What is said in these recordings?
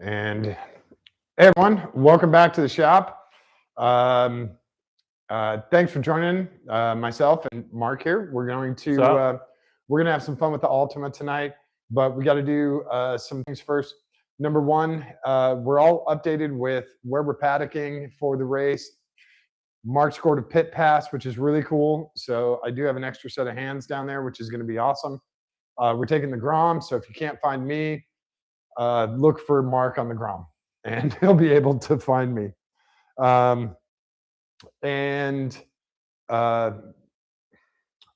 And hey everyone, welcome back to the shop. Thanks for joining myself and Mark here. We're going to have some fun with the Altima tonight, but we got to do some things first. Number one, we're all updated with where we're paddocking for the race. Mark scored a pit pass, which is really cool. So I do have an extra set of hands down there, which is going to be awesome. We're taking the Grom, so if you can't find me, look for Mark on the Grom, and he'll be able to find me.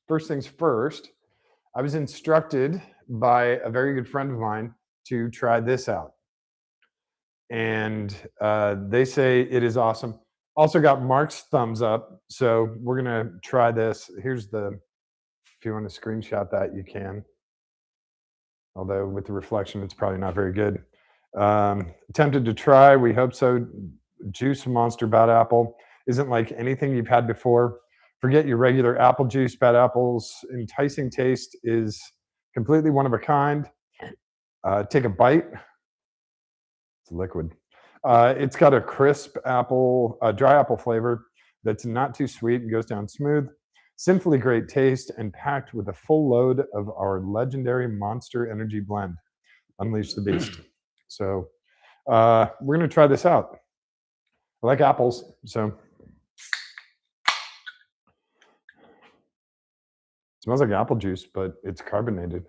First things first, I was instructed by a very good friend of mine to try this out. And they say it is awesome. Also got Mark's thumbs up, so we're gonna try this. Here's the, if you want to screenshot that, you can. Although with the reflection, it's probably not very good. Attempted to try, we hope so. Juice Monster Bad Apple isn't like anything you've had before. Forget your regular apple juice. Bad Apple's enticing taste is completely one of a kind. Take a bite. It's liquid. It's got a crisp apple, dry apple flavor that's not too sweet and goes down smooth. Sinfully great taste and packed with a full load of our legendary Monster Energy blend. Unleash the beast. So we're going to try this out. I like apples, so. It smells like apple juice, but it's carbonated.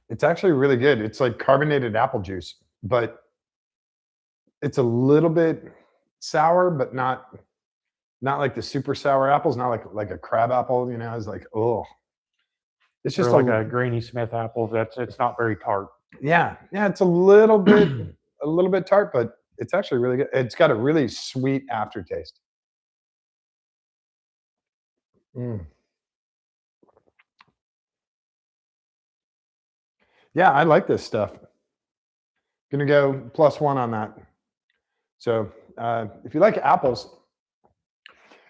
It's actually really good. It's like carbonated apple juice, but it's a little bit sour, but not like the super sour apples, not like a crab apple, you know. It's like, oh. It's just like a Granny Smith apple. It's not very tart. Yeah, it's a little bit tart, but it's actually really good. It's got a really sweet aftertaste. Yeah, I like this stuff. Gonna go +1 on that. So if you like apples,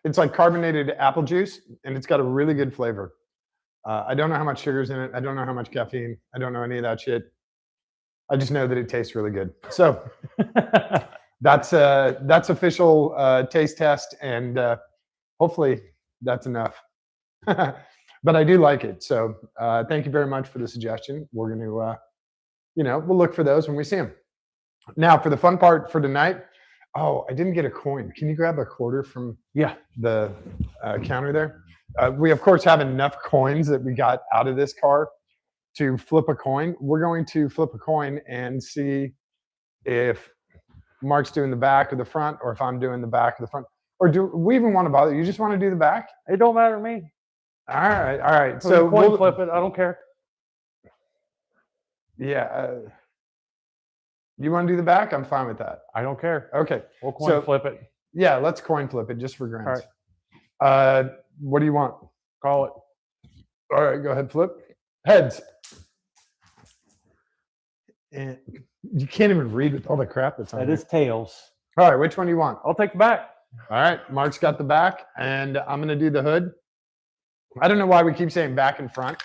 it's like carbonated apple juice, and it's got a really good flavor. I don't know how much sugar's in it. I don't know how much caffeine. I don't know any of that shit. I just know that it tastes really good. So that's official taste test, and hopefully that's enough. But I do like it. So thank you very much for the suggestion. We're going to, we'll look for those when we see them. Now for the fun part for tonight. Oh, I didn't get a coin. Can you grab a quarter from the counter there? We, of course, have enough coins that we got out of this car to flip a coin. We're going to flip a coin and see if Mark's doing the back or the front, or if I'm doing the back or the front. Or do we even want to bother? You just want to do the back? It don't matter to me. All right. So we'll flip it. I don't care. Yeah. You want to do the back? I'm fine with that. I don't care. Okay. We'll coin flip it. Yeah, let's coin flip it just for grins. All right. What do you want? Call it. All right, go ahead, flip. Heads. And you can't even read with all the crap that's on That is tails. All right, which one do you want? I'll take the back. All right, Mark's got the back, and I'm going to do the hood. I don't know why we keep saying back and front.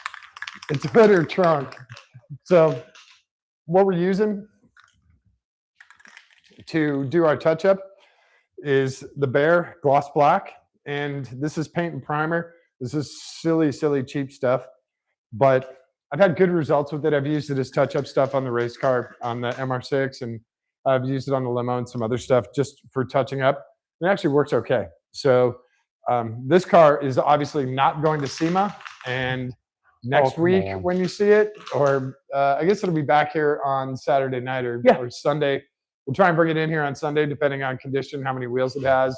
It's hood or trunk. So what we're using to do our touch-up is the BAE Gloss Black, and this is paint and primer. This is silly cheap stuff, but I've had good results with it. I've used it as touch-up stuff on the race car, on the MR6, and I've used it on the limo and some other stuff just for touching up. It actually works okay. So this car is obviously not going to SEMA, and next week when you see it, or I guess it'll be back here on Saturday night or Sunday. We'll try and bring it in here on Sunday, depending on condition, how many wheels it has,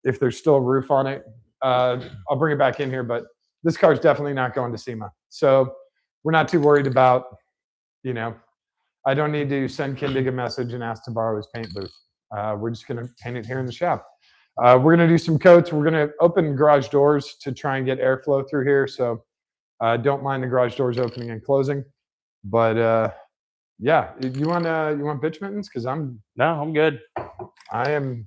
if there's still a roof on it. I'll bring it back in here, but this car is definitely not going to SEMA. So we're not too worried about, I don't need to send Kindig a message and ask to borrow his paint booth. We're just going to paint it here in the shop. We're going to do some coats. We're going to open garage doors to try and get airflow through here. So don't mind the garage doors opening and closing. But yeah, you want bitch mittens? Because I'm good. I am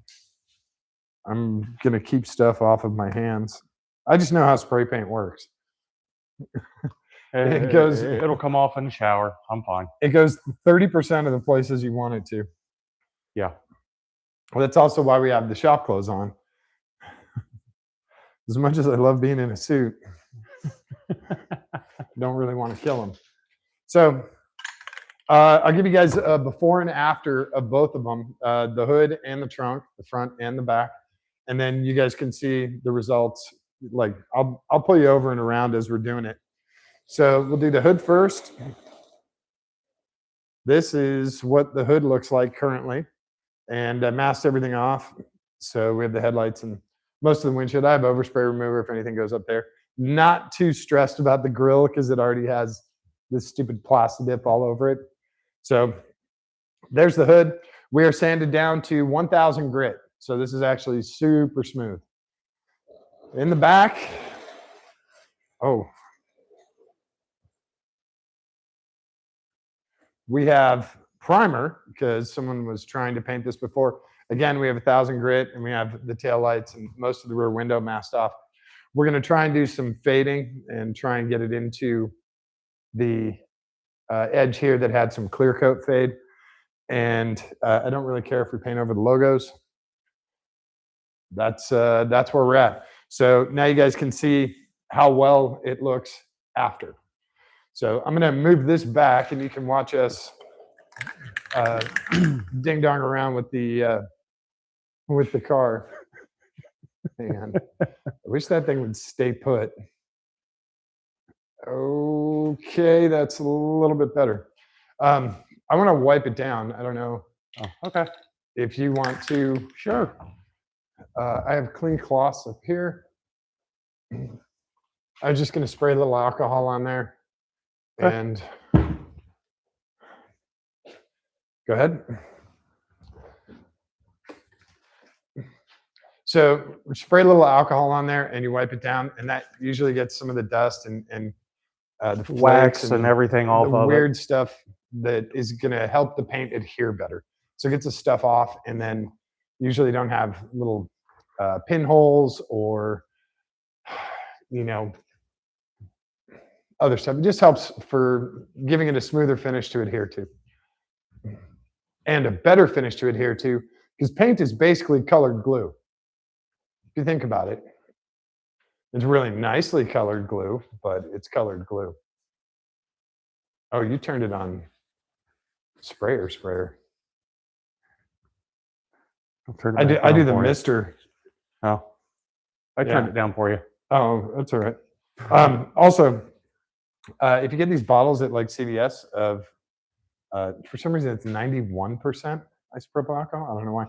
I'm gonna keep stuff off of my hands. I just know how spray paint works. It goes. It'll come off in the shower. I'm fine. It goes 30% of the places you want it to. Yeah. Well, that's also why we have the shop clothes on. As much as I love being in a suit, don't really want to kill them. So I'll give you guys a before and after of both of them, the hood and the trunk, the front and the back, and then you guys can see the results. Like I'll pull you over and around as we're doing it. So we'll do the hood first. This is what the hood looks like currently, and I masked everything off. So we have the headlights and most of the windshield. I have overspray remover if anything goes up there. Not too stressed about the grill because it already has this stupid plastic dip all over it. So there's the hood. We are sanded down to 1000 grit. So this is actually super smooth. In the back, we have primer because someone was trying to paint this before. Again, we have 1000 grit and we have the tail lights and most of the rear window masked off. We're going to try and do some fading and try and get it into the edge here that had some clear coat fade. And I don't really care if we paint over the logos. That's where we're at. So now you guys can see how well it looks after. So I'm going to move this back and you can watch us ding dong around with the car. Hang on. I wish that thing would stay put. Okay, that's a little bit better. I want to wipe it down. I don't know. Oh, okay. If you want to. Sure. I have clean cloths up here. I was just going to spray a little alcohol on there. Okay. And go ahead. So spray a little alcohol on there and you wipe it down, and that usually gets some of the dust and the Wax and everything off the of weird stuff that is going to help the paint adhere better. So it gets the stuff off, and then usually don't have little pinholes or other stuff. It just helps for giving it a smoother finish to adhere to and a better finish to adhere to, because paint is basically colored glue. If you think about it, it's really nicely colored glue, but it's colored glue. Oh, you turned it on sprayer. I do the mister. Oh, I turned it down for you. Oh, that's all right. Also, if you get these bottles at like CVS of, for some reason it's 91% isopropyl alcohol. I don't know why.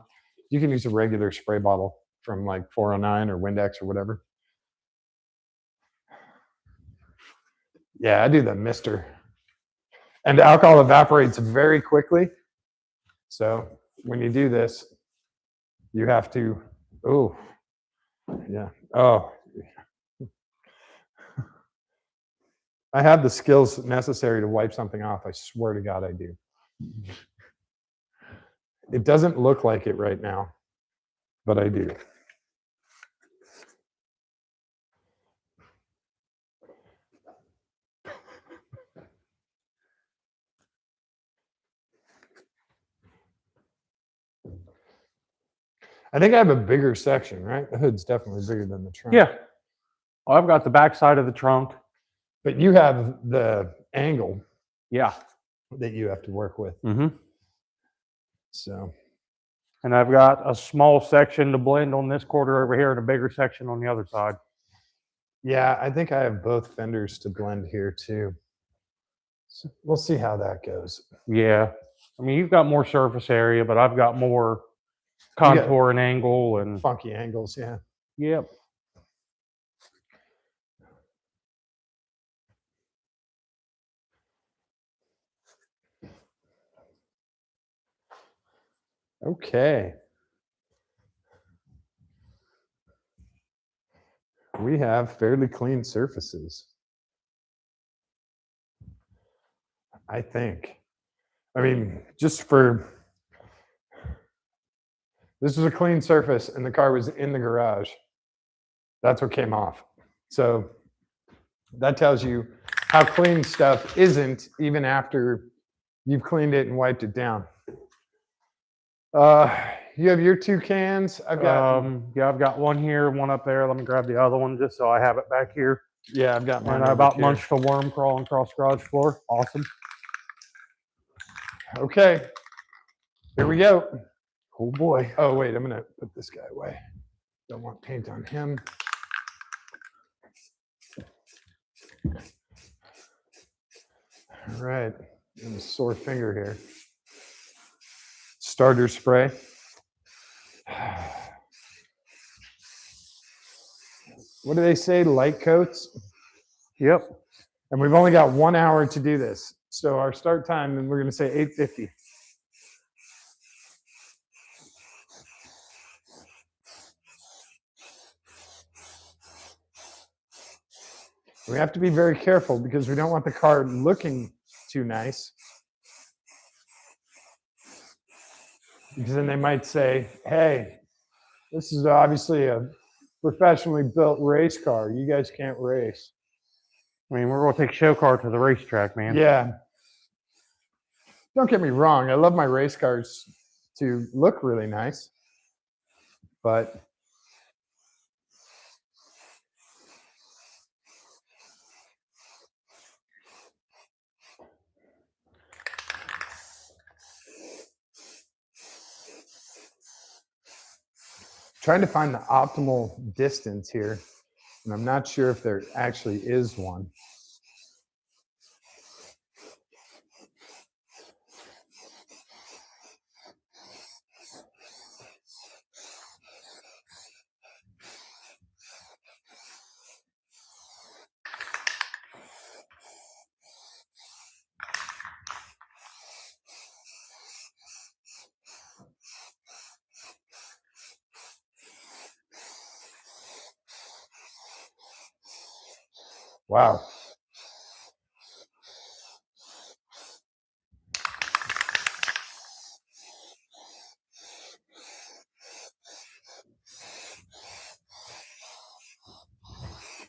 You can use a regular spray bottle from like 409 or Windex or whatever. Yeah, I do the mister. And the alcohol evaporates very quickly. So when you do this, you have to, oh, yeah. Oh, I have the skills necessary to wipe something off. I swear to God, I do. It doesn't look like it right now, but I do. I think I have a bigger section, right? The hood's definitely bigger than the trunk. Yeah. Oh, I've got the back side of the trunk. But you have the angle. Yeah. That you have to work with. Mm-hmm. So. And I've got a small section to blend on this quarter over here and a bigger section on the other side. Yeah, I think I have both fenders to blend here too. So we'll see how that goes. Yeah. I mean, you've got more surface area, but I've got more contour and angle and funky angles. Yeah. Yep. Okay. We have fairly clean surfaces, I think. I mean, just for This was a clean surface, and the car was in the garage. That's what came off. So that tells you how clean stuff isn't even after you've cleaned it and wiped it down. You have your 2 cans. I've got yeah, I've got one here, one up there. Let me grab the other one just so I have it back here. yeah, I've got mine. And I about munched a worm crawling across the garage floor. Awesome. Okay, here we go. Oh boy. Oh wait, I'm gonna put this guy away. Don't want paint on him. All right, and a sore finger here. Starter spray. What do they say? Light coats. Yep. And we've only got 1 hour to do this. So our start time, and we're going to say 8:50. We have to be very careful because we don't want the car looking too nice. Because then they might say, hey, this is obviously a professionally built race car. You guys can't race. I mean, we're going to take a show car to the racetrack, man. Yeah. Don't get me wrong. I love my race cars to look really nice. But trying to find the optimal distance here, and I'm not sure if there actually is one. Wow.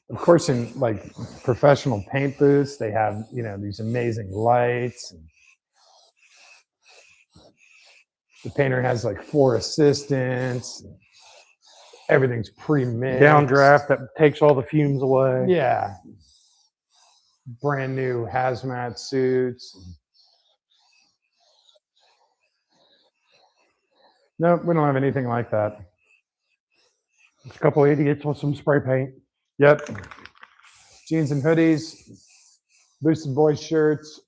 Of course, in like professional paint booths, they have, these amazing lights. And the painter has like 4 assistants. Everything's pre-mixed. Downdraft that takes all the fumes away. Yeah. Brand new hazmat suits. No, we don't have anything like that. Just a couple of idiots with some spray paint. Yep. Jeans and hoodies, Boosted Boys shirts.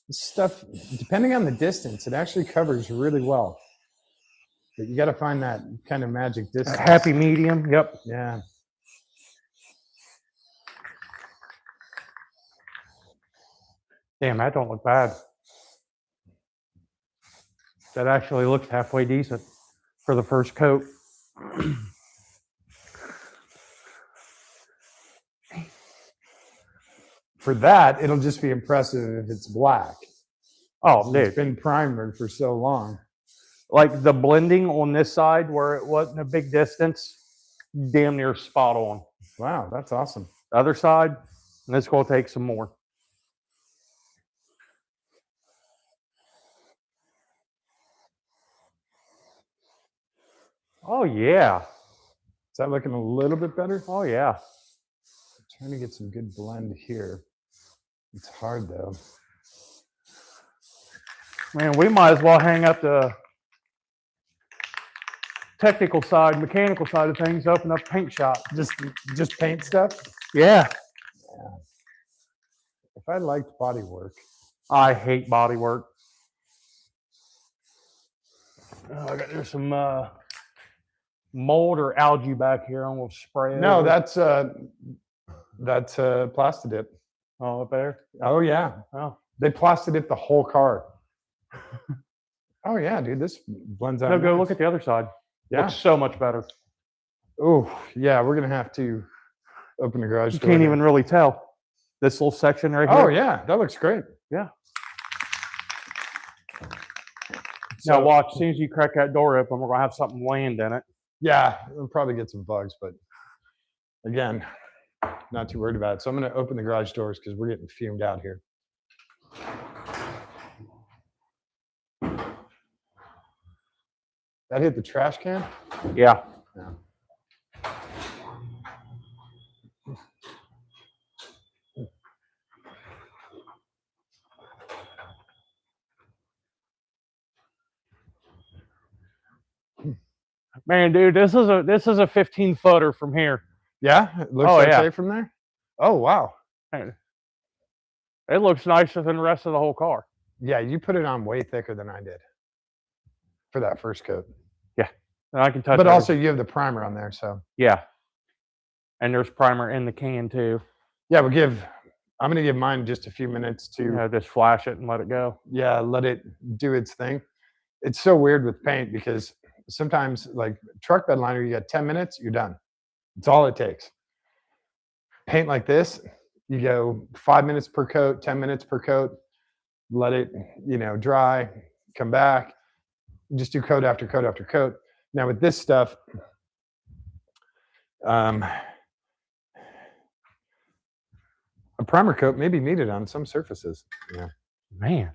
This stuff, depending on the distance, it actually covers really well. But you got to find that kind of magic distance. Happy medium. Yep. Yeah. Damn, that don't look bad. That actually looks halfway decent for the first coat. For that, it'll just be impressive if it's black. Oh, dude. It's been primered for so long. Like the blending on this side where it wasn't a big distance, damn near spot on. Wow, that's awesome. The other side, and it's going to take some more. Oh, yeah. Is that looking a little bit better? Oh, yeah. I'm trying to get some good blend here. It's hard, though. Man, we might as well hang up the technical side, mechanical side of things, open up a paint shop. Just paint stuff? Yeah. If I liked body work. I hate body work. Oh, there's some mold or algae back here. I'm going to spray it. No, over. that's Plastidip. Oh, up there? Oh, yeah. Oh. They Plastidip the whole car. Oh, yeah, dude. This blends out. No, go nice. look at the other side. Yeah. Looks so much better. Oh, yeah. We're gonna have to open the garage You door. can't here. even really tell. This little section right Oh here. yeah, that looks great. Yeah. So, Now watch, as soon as you crack that door open, we're gonna have something land in it. yeah, we'll probably get some bugs, but again, not too worried about it. So I'm gonna open the garage doors because we're getting fumed out here. That hit the trash can? Yeah. Yeah. Man, dude, this is a 15 footer from here. Yeah, it looks Oh, okay yeah. from there. Oh wow. Man, it looks nicer than the rest of the whole car. Yeah, you put it on way thicker than I did for that first coat. And I can touch But everything. also you have the primer on there, so Yeah. And there's primer in the can too. yeah, I'm gonna give mine just a few minutes to You know, just flash it and let it go. yeah, let it do its thing. It's so weird with paint because sometimes like truck bed liner, you got 10 minutes, you're done. It's all it takes. Paint like this, you go 5 minutes per coat, 10 minutes per coat, let it, dry, come back, just do coat after coat after coat. Now with this stuff, a primer coat may be needed on some surfaces. Yeah. Man.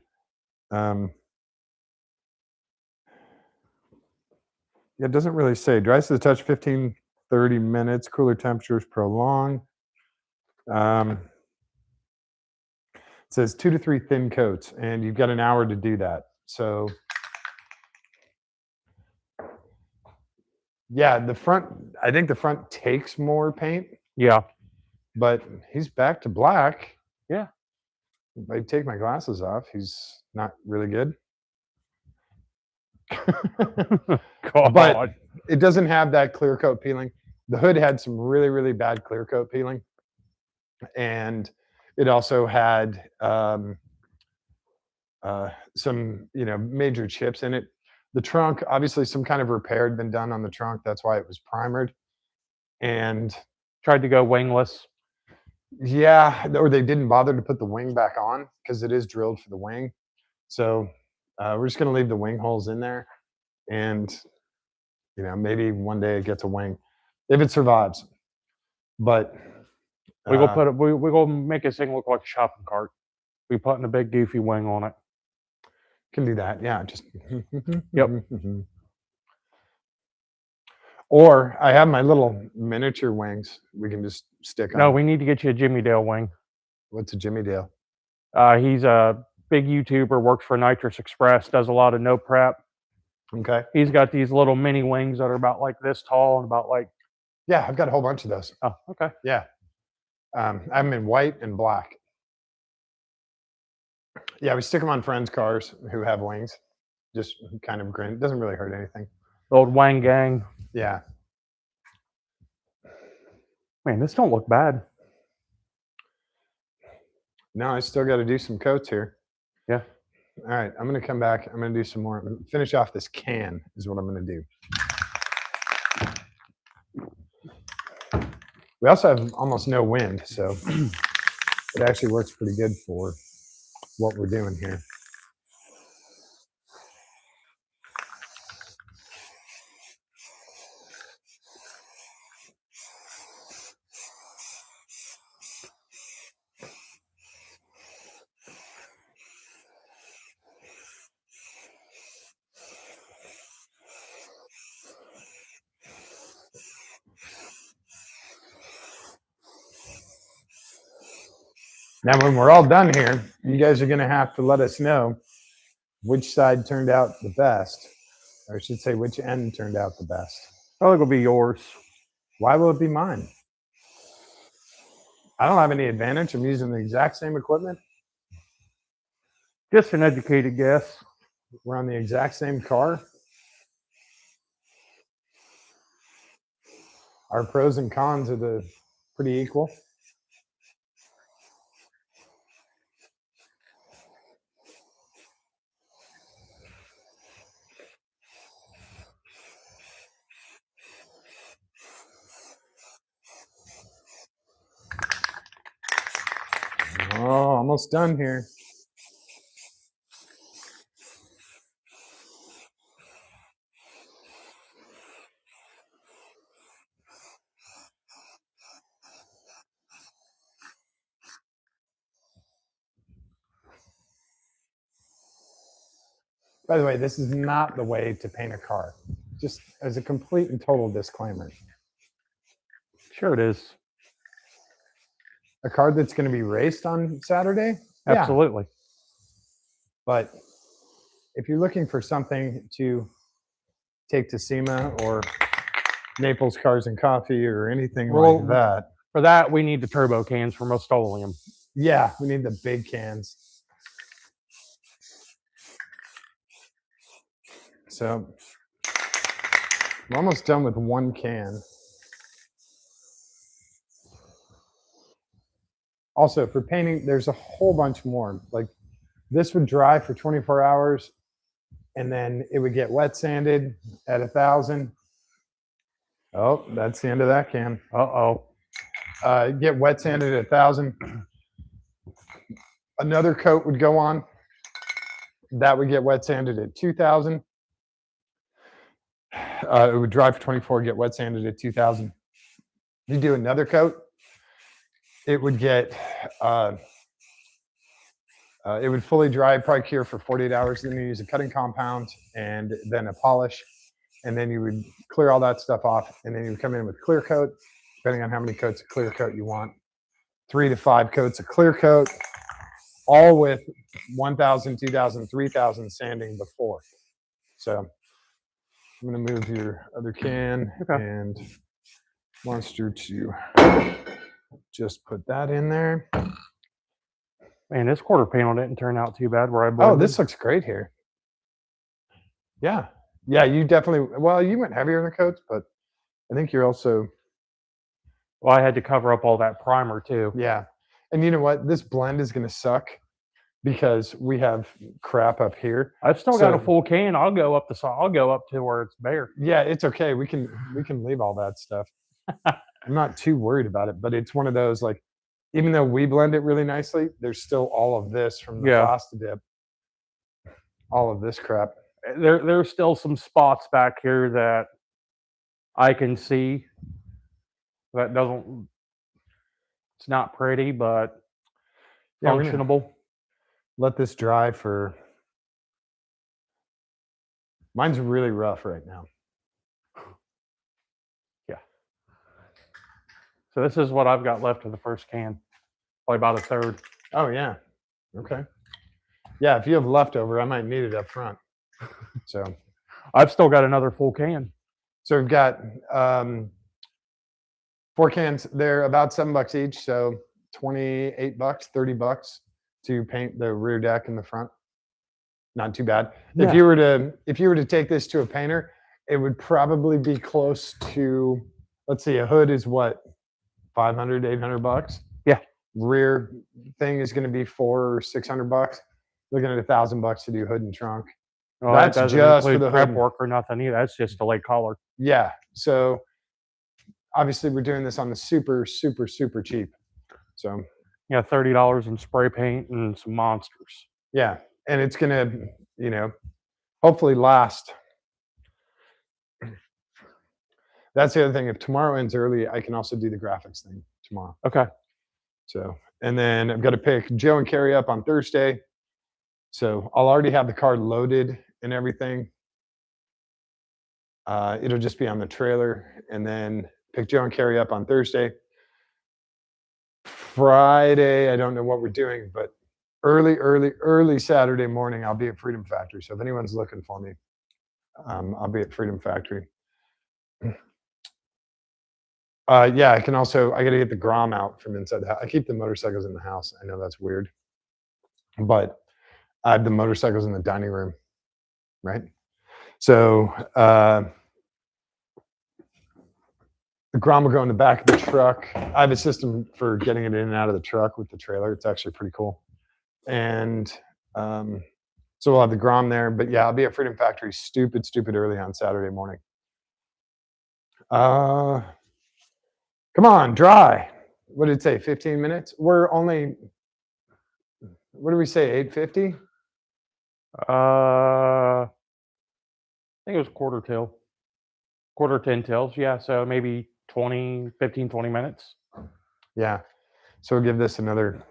It doesn't really say. Dries to the touch 15, 30 minutes. Cooler temperatures prolong. It says 2 to 3 thin coats, and you've got an hour to do that. So, yeah, I think the front takes more paint, Yeah. but he's back to black. Yeah. If I take my glasses off, he's not really good. God. But it doesn't have that clear coat peeling. The hood had some really, really bad clear coat peeling. And it also had some, major chips in it. The trunk, obviously, some kind of repair had been done on the trunk. That's why it was primered. And Tried to go wingless. yeah, or they didn't bother to put the wing back on because it is drilled for the wing. So we're just going to leave the wing holes in there. And, maybe one day it gets a wing if it survives. But We go put it. We go make this thing look like a shopping cart. We putting a big goofy wing on it. can do that. Yeah, just Yep. Or I have my little miniature wings. We can just stick on. No, we need to get you a Jimmy Dale wing. What's a Jimmy Dale? He's a big YouTuber, works for Nitrous Express, does a lot of no prep. Okay. He's got these little mini wings that are about like this tall and about like. Yeah, I've got a whole bunch of those. Oh, okay. Yeah. I'm in white and black. Yeah, we stick them on friends' cars who have wings. Just kind of grin. It doesn't really hurt anything. The old Wang gang. Yeah. Man, this don't look bad. No, I still got to do some coats here. Yeah. All right, I'm going to come back. I'm going to do some more. Finish off this can is what I'm going to do. We also have almost no wind, so it actually works pretty good for what we're doing here. Now, when we're all done here, you guys are going to have to let us know which side turned out the best, or I should say, which end turned out the best. I think it'll be yours. Why will it be mine? I don't have any advantage. I'm using the exact same equipment. Just an educated guess. We're on the exact same car. Our pros and cons are pretty equal. almost done here. By the way, this is not the way to paint a car. Just as a complete and total disclaimer. Sure it is. A car that's going to be raced on Saturday? Yeah. Absolutely. But if you're looking for something to take to SEMA or Naples Cars and Coffee or anything Well, like that, For that, we need the turbo cans from Rust-Oleum. yeah, we need the big cans. So I'm almost done with one can. Also, for painting, there's a whole bunch more. Like this would dry for 24 hours, and then it would get wet sanded at 1,000. Oh, that's the end of that can. Uh-oh. Get wet sanded at 1,000. Another coat would go on. That would get wet sanded at 2,000. It would dry for 24, get wet sanded at 2,000. You do another coat, it would get, it would fully dry, probably cure for 48 hours. Then you use a cutting compound and then a polish. And then you would clear all that stuff off. And then you would come in with clear coat, depending on how many coats of clear coat you want. 3 to 5 coats of clear coat, all with 1,000, 2,000, 3,000 sanding before. So I'm going to move your other can and Monster to just put that in there. Man, this quarter panel didn't turn out too bad where I Oh, blended. this looks great here. Yeah. Yeah, you definitely, well, you went heavier in the coats, but I think you're also, Well, I had to cover up all that primer too. yeah. And you know what? This blend is going to suck because we have crap up here. I've still got a So- full can. I'll go up to where it's bare. Yeah, it's okay. We can leave all that stuff. I'm not too worried about it, but it's one of those, like, even though we blend it really nicely, there's still all of this from the Yeah. pasta dip. All of this crap. There's still some spots back here that I can see that doesn't. It's not pretty, but Yeah, we're gonna functionable. let this dry for. Mine's really rough right now. So this is what I've got left of the first can. Probably about a third. Oh yeah. Okay. Yeah, if you have leftover, I might need it up front. So I've still got another full can. we've got 4 cans. They're about $7 each, so $28, $30 to paint the rear deck and the front. Not too bad. Yeah. If you were to take this to a painter, it would probably be close to, let's see, a hood is what, $500, $800? Yeah. Rear thing is going to be $400 or $600. Looking at $1,000 to do hood and trunk. Well, That's that doesn't just for include the prep hood. work or nothing either. That's just a late collar. Yeah. So obviously we're doing this on the super, super, super cheap. So Yeah, $30 in spray paint and some monsters. yeah, and it's gonna, hopefully last. That's the other thing. If tomorrow ends early, I can also do the graphics thing tomorrow. Okay. So, and then I've got to pick Joe and Carrie up on Thursday. So I'll already have the car loaded and everything. It'll just be on the trailer, and then pick Joe and Carrie up on Thursday. Friday, I don't know what we're doing, but early Saturday morning, I'll be at Freedom Factory. So if anyone's looking for me, I'll be at Freedom Factory. Yeah, I got to get the Grom out from inside the house. I keep the motorcycles in the house. I know that's weird, but I have the motorcycles in the dining room, right? So the Grom will go in the back of the truck. I have a system for getting it in and out of the truck with the trailer. It's actually pretty cool. And so we'll have the Grom there. But yeah, I'll be at Freedom Factory stupid early on Saturday morning. Come on, dry. What did it say, 15 minutes? We're only what do we say, 850? I think it was quarter 10 tails. Yeah, so maybe 15, 20 minutes. Yeah. So we'll give this another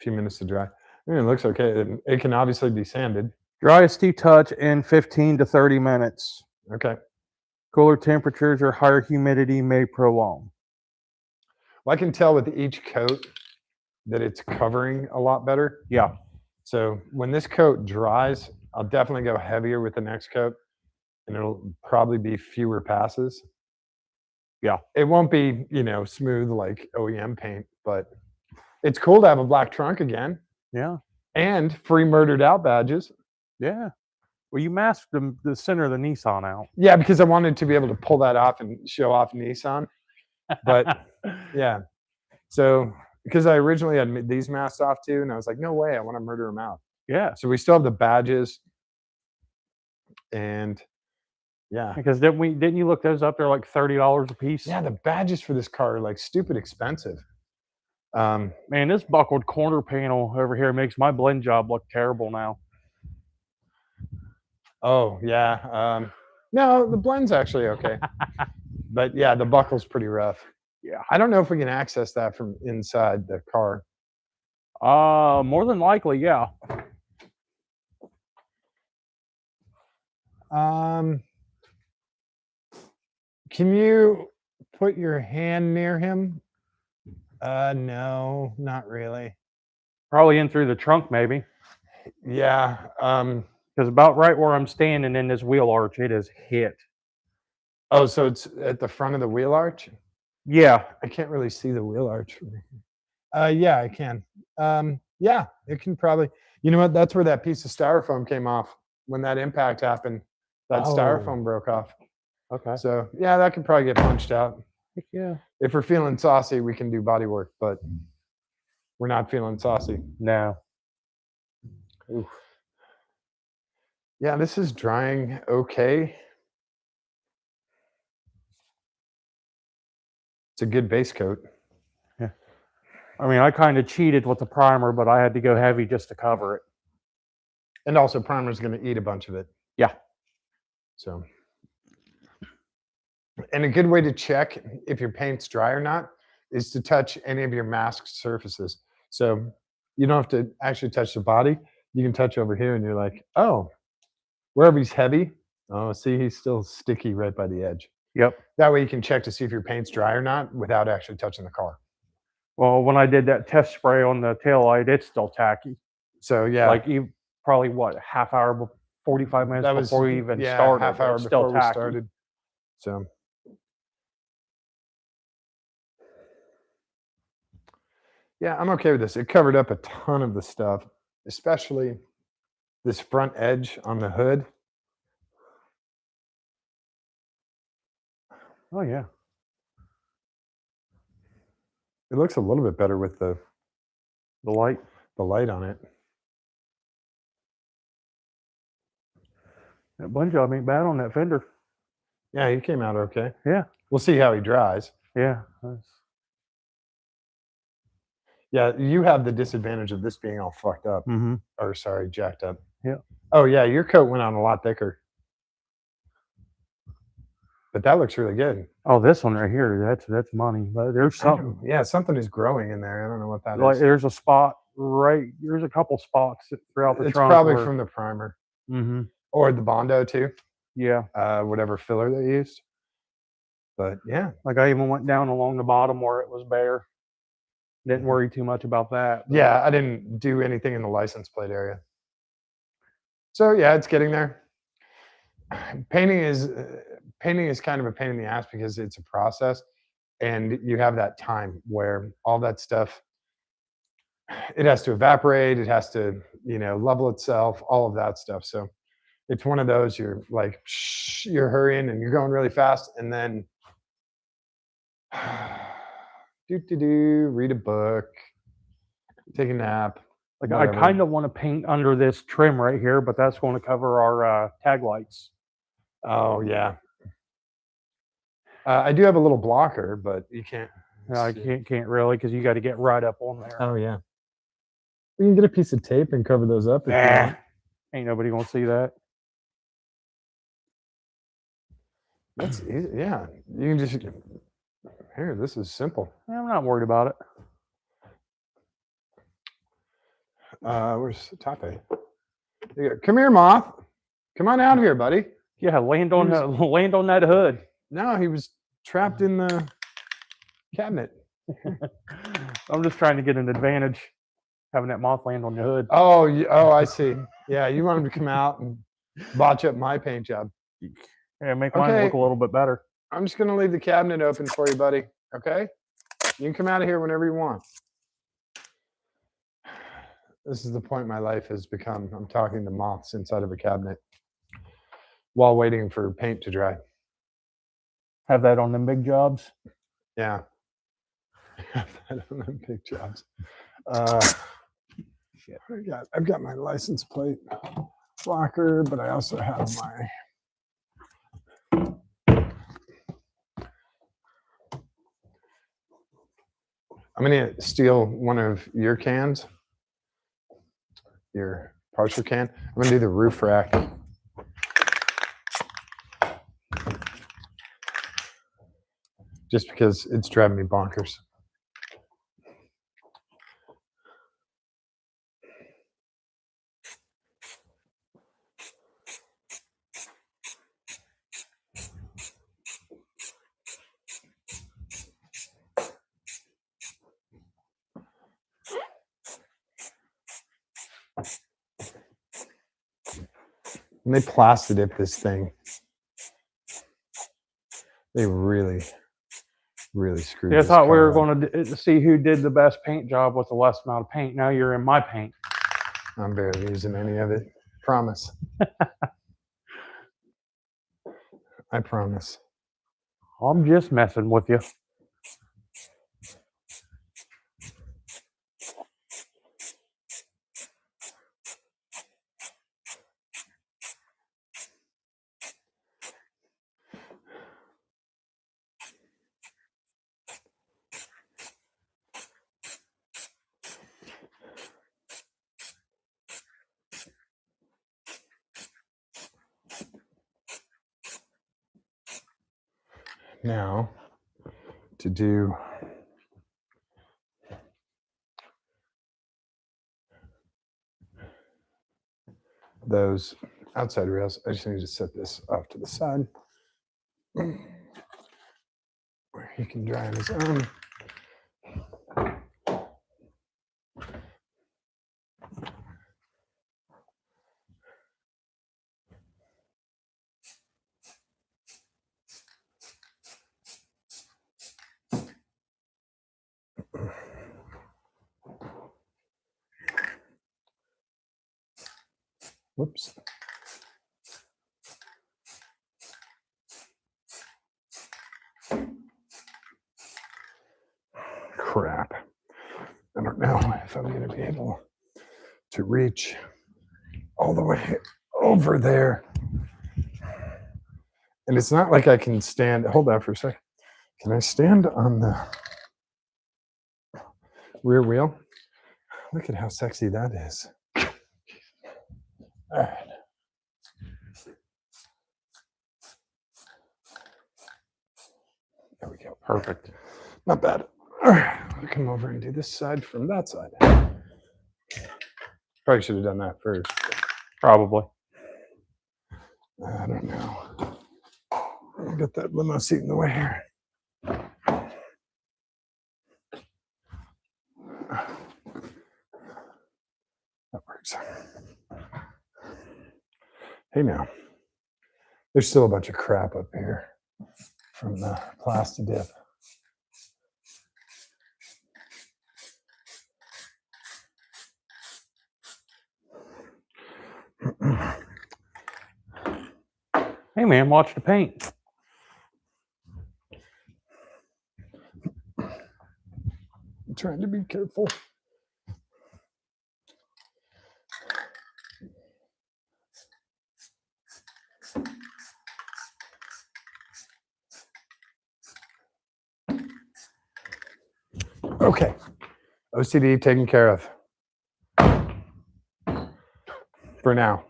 few minutes to dry. I mean, it looks okay. It can obviously be sanded. Driest to touch in 15 to 30 minutes. Okay. Cooler temperatures or higher humidity may prolong. Well, I can tell with each coat that it's covering a lot better. Yeah. So when this coat dries, I'll definitely go heavier with the next coat, and it'll probably be fewer passes. Yeah. It won't be, smooth like OEM paint, but it's cool to have a black trunk again. Yeah. And free murdered out badges. Yeah. Well, you masked the center of the Nissan out. Yeah, because I wanted to be able to pull that off and show off Nissan. But yeah. So because I originally had these masks off too, and I was like, no way, I want to murder them out. Yeah. So we still have the badges. And yeah. Because didn't you look those up? They're like $30 a piece. Yeah, the badges for this car are like stupid expensive. Man, this buckled corner panel over here makes my blend job look terrible now. Oh yeah. No, the blend's actually okay. But yeah, the buckle's pretty rough. Yeah. I don't know if we can access that from inside the car. More than likely, yeah. Can you put your hand near him? No, not really. Probably in through the trunk, maybe. Yeah. Because about right where I'm standing in this wheel arch, it is hit. Oh, so it's at the front of the wheel arch? Yeah. I can't really see the wheel arch. Yeah, I can. Yeah, it can probably. You know what? That's where that piece of styrofoam came off when that impact happened. That styrofoam broke off. Okay. So yeah, that could probably get punched out. Yeah. If we're feeling saucy, we can do body work, but we're not feeling saucy. No. Oof. Yeah, this is drying okay. It's a good base coat. Yeah. I mean, I kind of cheated with the primer, but I had to go heavy just to cover it. And also, primer's going to eat a bunch of it. Yeah. So, and a good way to check if your paint's dry or not is to touch any of your masked surfaces. So you don't have to actually touch the body. You can touch over here and you're like, oh, wherever he's heavy, oh, see, he's still sticky right by the edge. Yep. That way you can check to see if your paint's dry or not without actually touching the car. Well, when I did that test spray on the taillight, it's still tacky. So yeah. Like probably what, half hour, 45 minutes before we even started. Half hour before we started. So yeah, I'm okay with this. It covered up a ton of the stuff, especially this front edge on the hood. Oh yeah. It looks a little bit better with the light on it. That blend job ain't bad on that fender. Yeah, he came out okay. Yeah. We'll see how he dries. Yeah. Yeah, you have the disadvantage of this being all fucked up. Mm-hmm. Or sorry, jacked up. Yeah. Oh yeah, your coat went on a lot thicker. But that looks really good. Oh, this one right here, that's money. But there's something. Yeah, something is growing in there. I don't know what that like, is. There's a spot there's a couple spots throughout the it's trunk. It's probably from the primer. Mm-hmm. Or the Bondo too. Yeah. Whatever filler they used. But yeah. Like I even went down along the bottom where it was bare. Didn't worry too much about that. But yeah, I didn't do anything in the license plate area. So yeah, it's getting there. Painting is kind of a pain in the ass because it's a process, and you have that time where all that stuff, it has to evaporate, it has to, level itself, all of that stuff. So it's one of those, you're like, you're hurrying and you're going really fast, and then read a book, take a nap. Like whatever. I kind of want to paint under this trim right here, but that's going to cover our tag lights. Oh yeah. I do have a little blocker, but you can't. No, I can't really because you got to get right up on there. Oh yeah. We can get a piece of tape and cover those up if you want. Ain't nobody gonna see that. That's easy. Yeah, you can just here. This is simple. I'm not worried about it. Where's Tape? Come here, Moth. Come on out here, buddy. Yeah, land on that hood. No, he was trapped in the cabinet. I'm just trying to get an advantage having that moth land on the hood. Oh, I see. Yeah, you want him to come out and botch up my paint job. Yeah, make mine look a little bit better. I'm just gonna leave the cabinet open for you, buddy. Okay? You can come out of here whenever you want. This is the point my life has become. I'm talking to moths inside of a cabinet while waiting for paint to dry. Have that on them big jobs. Yeah. Have that on them big jobs. Shit. I've got my license plate blocker, but I also have my I'm going to steal one of your cans, your partial can. I'm going to do the roof rack. Just because it's driving me bonkers. And they plasti dip this thing. They really screwed. Yeah, I thought we were going to see who did the best paint job with the less amount of paint. Now you're in my paint. I'm barely using any of it. Promise. I promise. I'm just messing with you. Now, to do those outside rails, I just need to set this off to the side where he can dry on his own. Whoops. Crap. I don't know if I'm going to be able to reach all the way over there. And it's not like I can stand. Hold on for a second. Can I stand on the rear wheel? Look at how sexy that is. All right. There we go. Perfect. Not bad. All right. I'll come over and do this side from that side. Probably should have done that first. Probably. I don't know. I'll get that limo seat in the way here. That works. Hey now, there's still a bunch of crap up here from the plasti dip. Hey man, watch the paint. I'm trying to be careful. Okay, OCD taken care of. for now.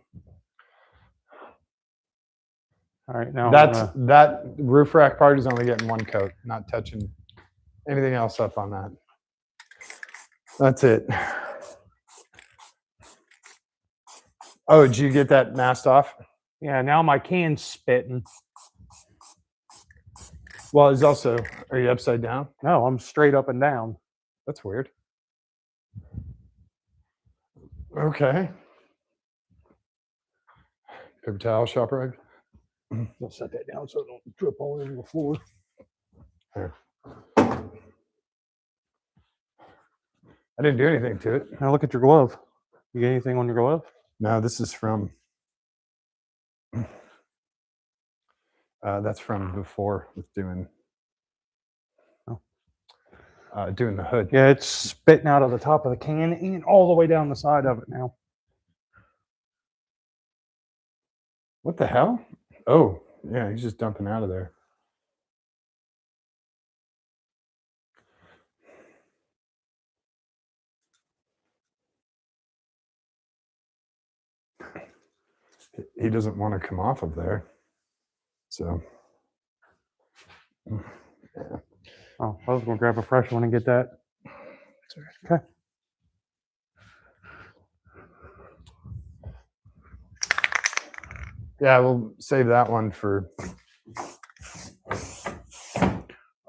All right, now That roof rack part is only getting one coat, not touching anything else up on that. That's it. Oh, did you get that masked off? yeah, now my can's spitting. Well, it's also, are you upside down? No, I'm straight up and down. That's weird. Okay. Paper towel, shop rag. I'll set that down so it don't drip all over the floor. Here. I didn't do anything to it. Now look at your glove. You get anything on your glove? No, this is from. That's from before with doing. Doing the hood. Yeah, it's spitting out of the top of the can and all the way down the side of it now. What the hell? Oh, yeah, he's just dumping out of there. He doesn't want to come off of there. So, yeah. Oh, I was going to grab a fresh one and get that. Okay. Yeah, we'll save that one for.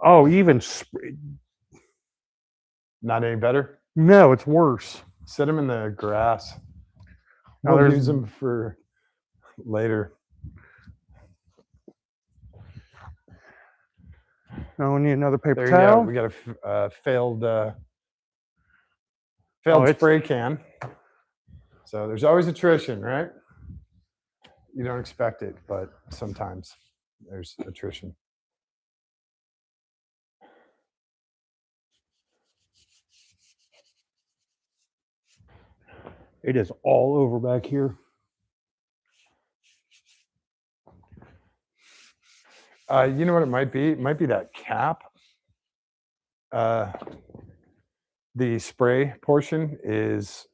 Oh, even Not any better? no, it's worse. Set them in the grass. No, We'll there's- use them for later. No, we need another paper There you towel. go. We got a failed it's- spray can. So there's always attrition, right? You don't expect it, but sometimes there's attrition. It is all over back here. You know what it might be? It might be that cap. The spray portion is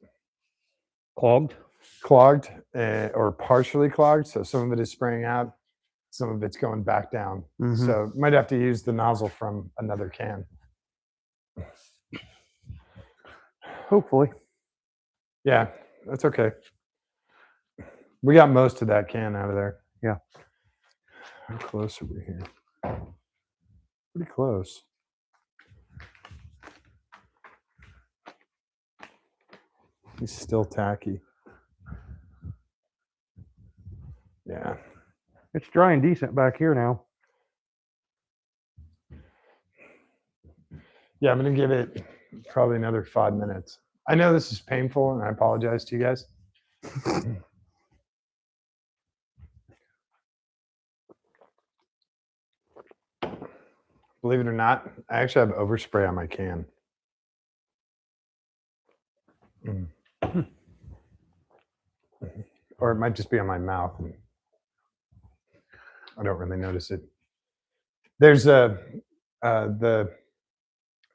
Clogged. clogged or partially clogged. So some of it is spraying out, some of it's going back down. Mhm. So might have to use the nozzle from another can. Hopefully. Yeah, that's okay. We got most of that can out of there. Yeah. How close are we here? Pretty close. He's still tacky. Yeah. It's drying decent back here now. Yeah, I'm going to give it probably another 5 minutes. I know this is painful, and I apologize to you guys. Believe it or not, I actually have overspray on my can. Or it might just be on my mouth. And I don't really notice it. There's the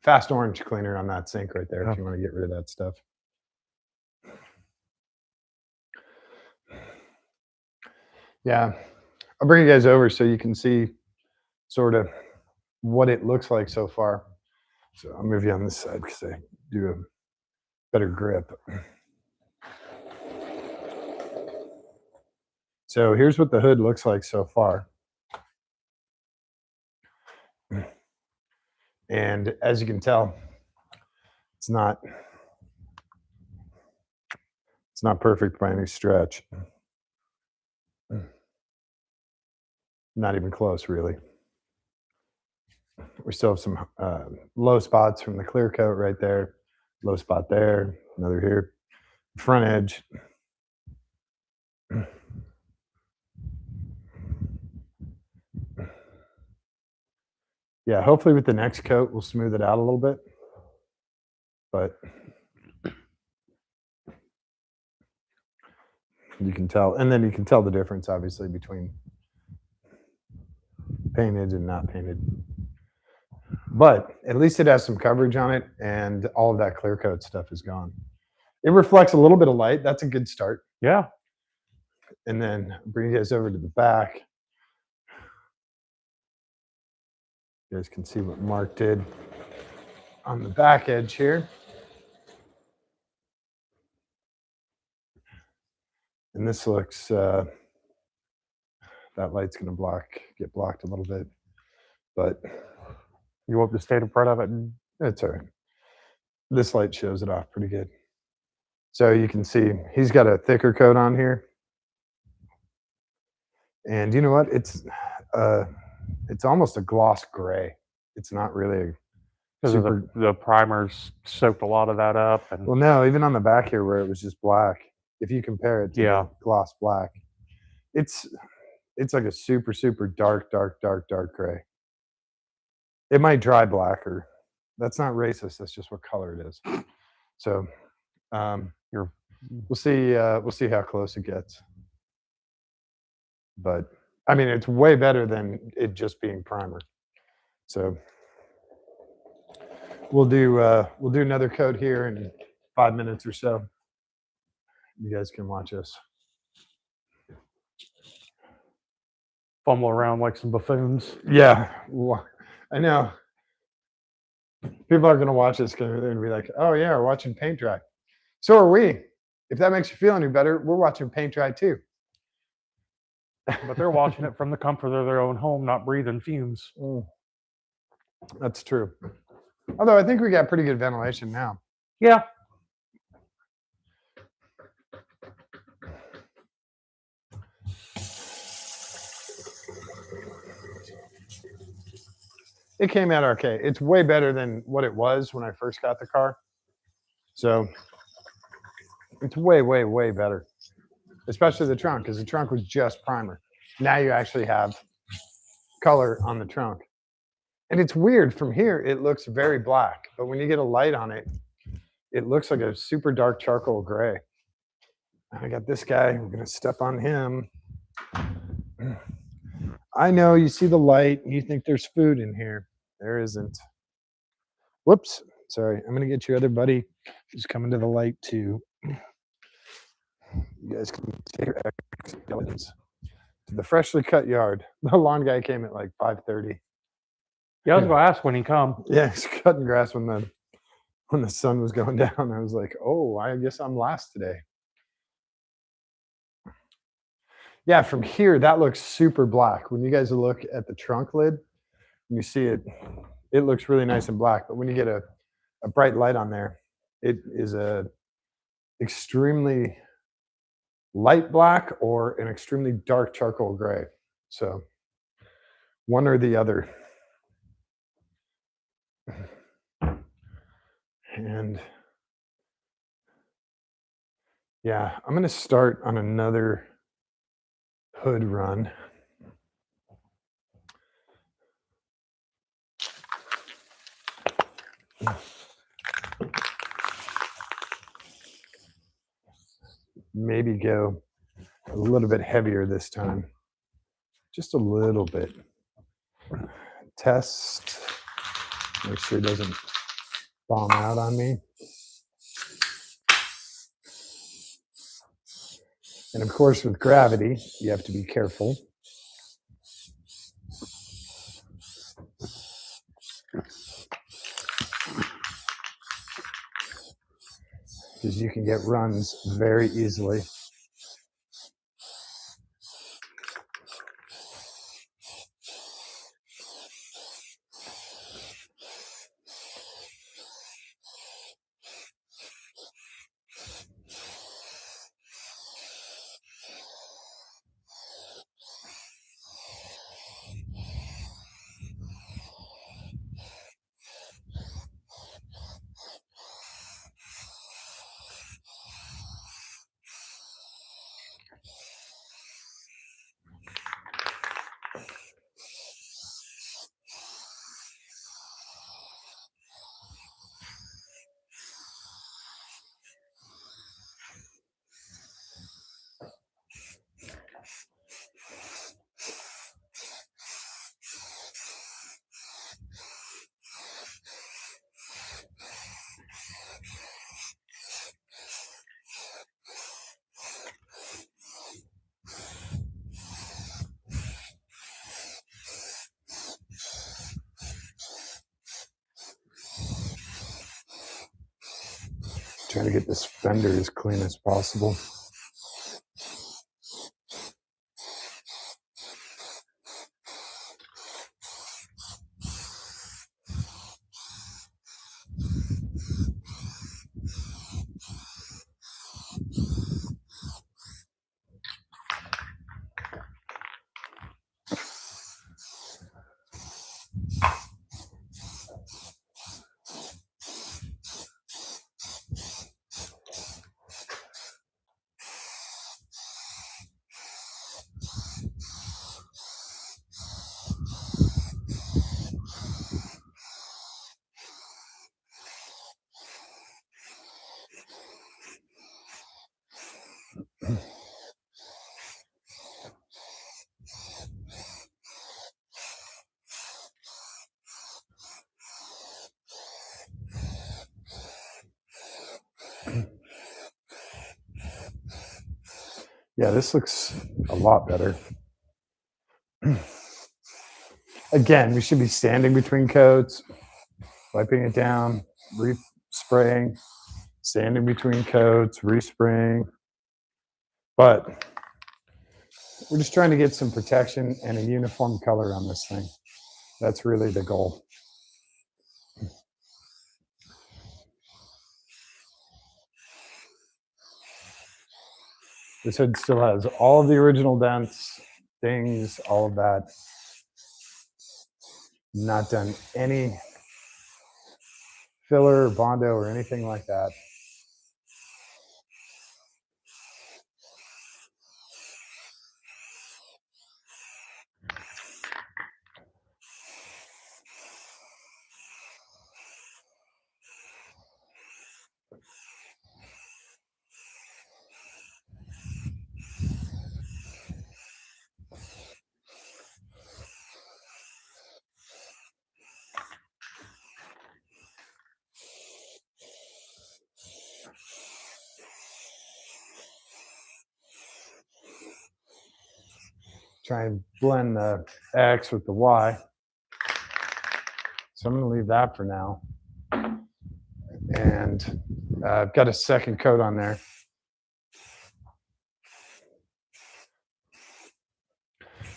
Fast Orange cleaner on that sink right there if you want to get rid of that stuff. Yeah, I'll bring you guys over so you can see sort of what it looks like so far. So I'll move you on this side because I do a better grip. So here's what the hood looks like so far. And as you can tell, it's not perfect by any stretch. Not even close, really. We still have some low spots from the clear coat right there. Low spot there, another here. Front edge. Yeah, hopefully with the next coat, we'll smooth it out a little bit. But you can tell, and then you can tell the difference, obviously, between painted and not painted. But at least it has some coverage on it, and all of that clear coat stuff is gone. It reflects a little bit of light. That's a good start. Yeah. And then bring you guys over to the back. You guys can see what Mark did on the back edge here. And this looks, that light's going to get blocked a little bit, but You want to stay in front of it? And it's all right. This light shows it off pretty good. So you can see he's got a thicker coat on here. And you know what? It's almost a gloss gray. It's not really a because the primers soaked a lot of that up. And well, no, even on the back here where it was just black, if you compare it to the gloss black, it's like a super, super dark gray. It might dry black, or that's not racist. That's just what color it is. So we'll see how close it gets. But I mean, it's way better than it just being primer. So we'll do another coat here in 5 minutes or so. You guys can watch us fumble around like some buffoons. Yeah, I know. People are going to watch this and be like, "Oh yeah, we're watching paint dry." So are we. If that makes you feel any better, we're watching paint dry too. But they're watching it from the comfort of their own home, not breathing fumes. That's true. Although I think we got pretty good ventilation now. Yeah. It came out okay. It's way better than what it was when I first got the car. So it's way, way, way better. Especially the trunk, because the trunk was just primer. Now you actually have color on the trunk. And it's weird. From here, it looks very black. But when you get a light on it, it looks like a super dark charcoal gray. I got this guy. We're going to step on him. I know you see the light and you think there's food in here. There isn't. Whoops. Sorry. I'm going to get your other buddy who's coming to the light too. You guys can take your skeletons to the freshly cut yard. The lawn guy came at like 5:30. Yeah, I was going to ask when he come. Yeah, he's cutting grass when the sun was going down. I was like, oh, I guess I'm last today. Yeah, from here, that looks super black. When you guys look at the trunk lid, you see it looks really nice and black. But when you get a bright light on there, it is a extremely light black or an extremely dark charcoal gray. So one or the other. And yeah, I'm going to start on another hood run. Maybe go a little bit heavier this time. Just a little bit. Test. Make sure it doesn't bomb out on me. And of course, with gravity, you have to be careful. Because you can get runs very easily. Trying to get this fender as clean as possible. Yeah, this looks a lot better. Again, we should be standing between coats, wiping it down, re-spraying, standing between coats, re-spraying. But we're just trying to get some protection and a uniform color on this thing. That's really the goal. This hood still has all of the original dents, dings, all of that. Not done any filler or Bondo or anything like that. Try and blend the X with the Y. So I'm going to leave that for now. And I've got a second coat on there.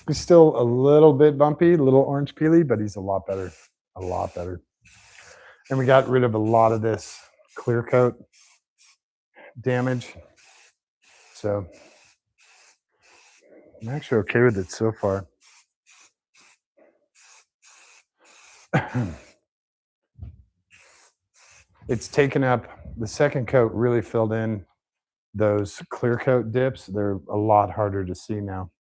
He's still a little bit bumpy, a little orange peely, but he's a lot better, a lot better. And we got rid of a lot of this clear coat damage. So I'm actually okay with it so far. It's taken up, the second coat really filled in those clear coat dips. They're a lot harder to see now.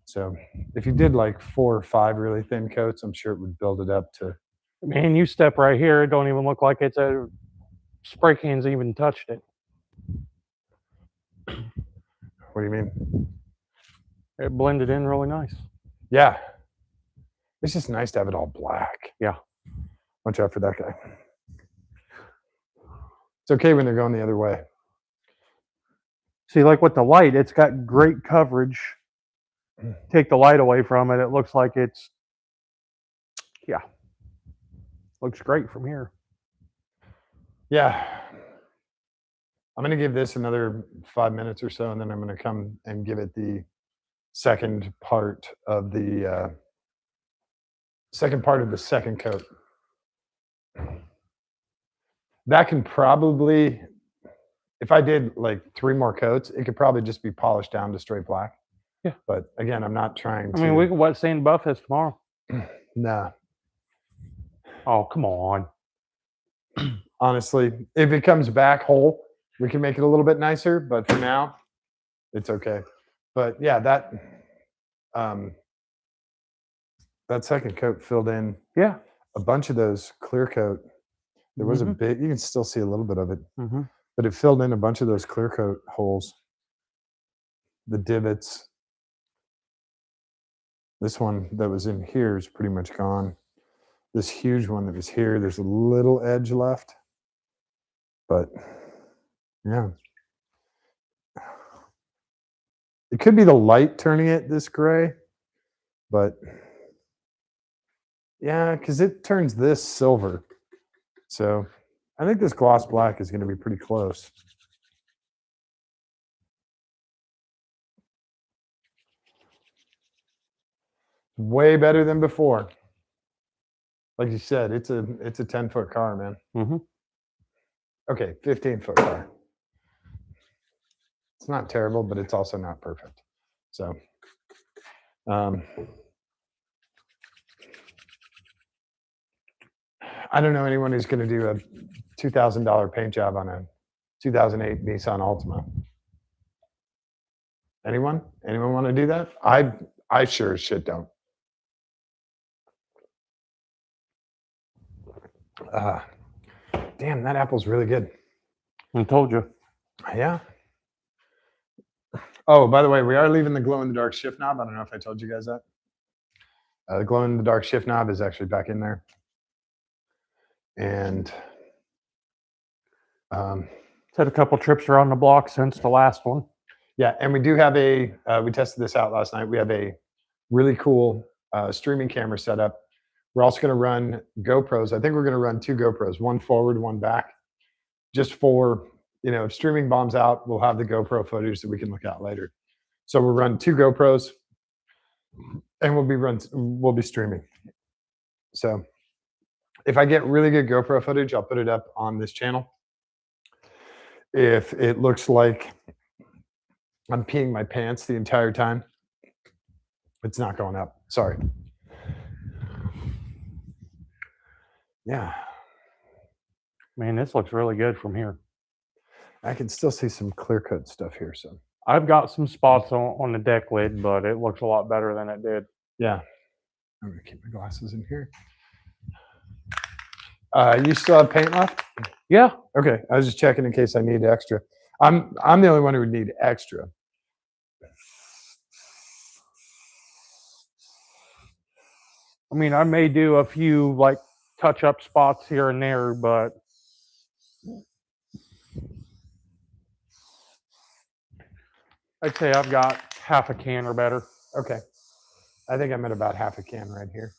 So if you did like 4 or 5 really thin coats, I'm sure it would build it up to. Man, you step right here, it don't even look like it's a spray can's even touched it. What do you mean? It blended in really nice. Yeah. It's just nice to have it all black. Yeah. Watch out for that guy. It's okay when they're going the other way. See, like with the light, it's got great coverage. Take the light away from it, it looks like it's, yeah, looks great from here. Yeah. I'm going to give this another 5 minutes or so, and then I'm going to come and give it the second part of the second coat. That can probably, if I did like 3 more coats, it could probably just be polished down to straight black. Yeah. But again, I'm not trying to. I mean, we can wet sand buff this tomorrow. Nah. Oh, come on. Honestly, if it comes back whole, we can make it a little bit nicer. But for now, it's okay. But yeah, that second coat filled in. Yeah. A bunch of those clear coat. There was a bit. You can still see a little bit of it, but it filled in a bunch of those clear coat holes. The divots. This one that was in here is pretty much gone. This huge one that was here, there's a little edge left. But yeah. It could be the light turning it this gray, but yeah, because it turns this silver. So I think this gloss black is going to be pretty close. Way better than before. Like you said, it's a 10-foot car, man. Mm-hmm. Okay, 15-foot car. It's not terrible, but it's also not perfect. So, I don't know anyone who's going to do a $2,000 paint job on a 2008 Nissan Altima. Anyone? Anyone want to do that? I sure as shit don't. Damn, that apple's really good. I told you. Yeah. Oh, by the way, we are leaving the glow-in-the-dark shift knob. I don't know if I told you guys that. The glow-in-the-dark shift knob is actually back in there. And had a couple trips around the block since the last one. yeah, and we do have a, we tested this out last night. We have a really cool streaming camera setup. We're also going to run GoPros. I think we're going to run 2 GoPros, one forward, one back, just for, you know, if streaming bombs out, we'll have the GoPro footage that we can look at later. So we'll run 2 GoPros, and we'll be streaming. So if I get really good GoPro footage, I'll put it up on this channel. If it looks like I'm peeing my pants the entire time, it's not going up. Sorry. Yeah. Man, this looks really good from here. I can still see some clear cut stuff here. So I've got some spots on the deck lid, but it looks a lot better than it did. yeah. I'm gonna keep my glasses in here. You still have paint left? Yeah. Okay. I was just checking in case I need extra. I'm the only one who would need extra. I mean, I may do a few like touch up spots here and there, but I'd say I've got half a can or better. Okay. I think I'm at about half a can right here.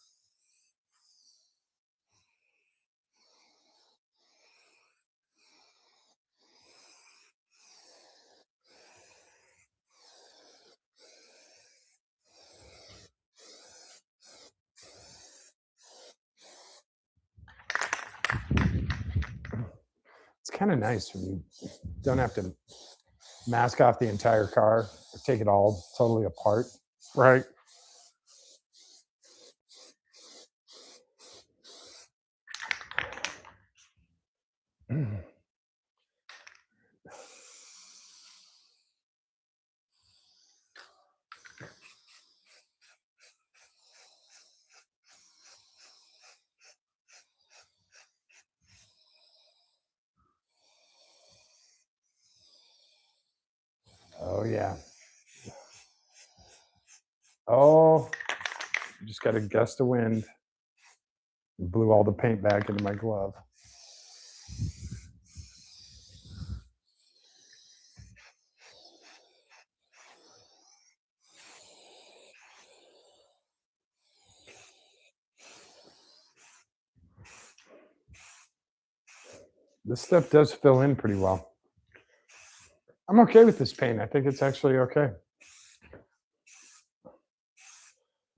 It's kind of nice when you don't have to mask off the entire car or take it all totally apart. Right. Oh yeah. Oh, just got a gust of wind. Blew all the paint back into my glove. This stuff does fill in pretty well. I'm okay with this paint. I think it's actually okay.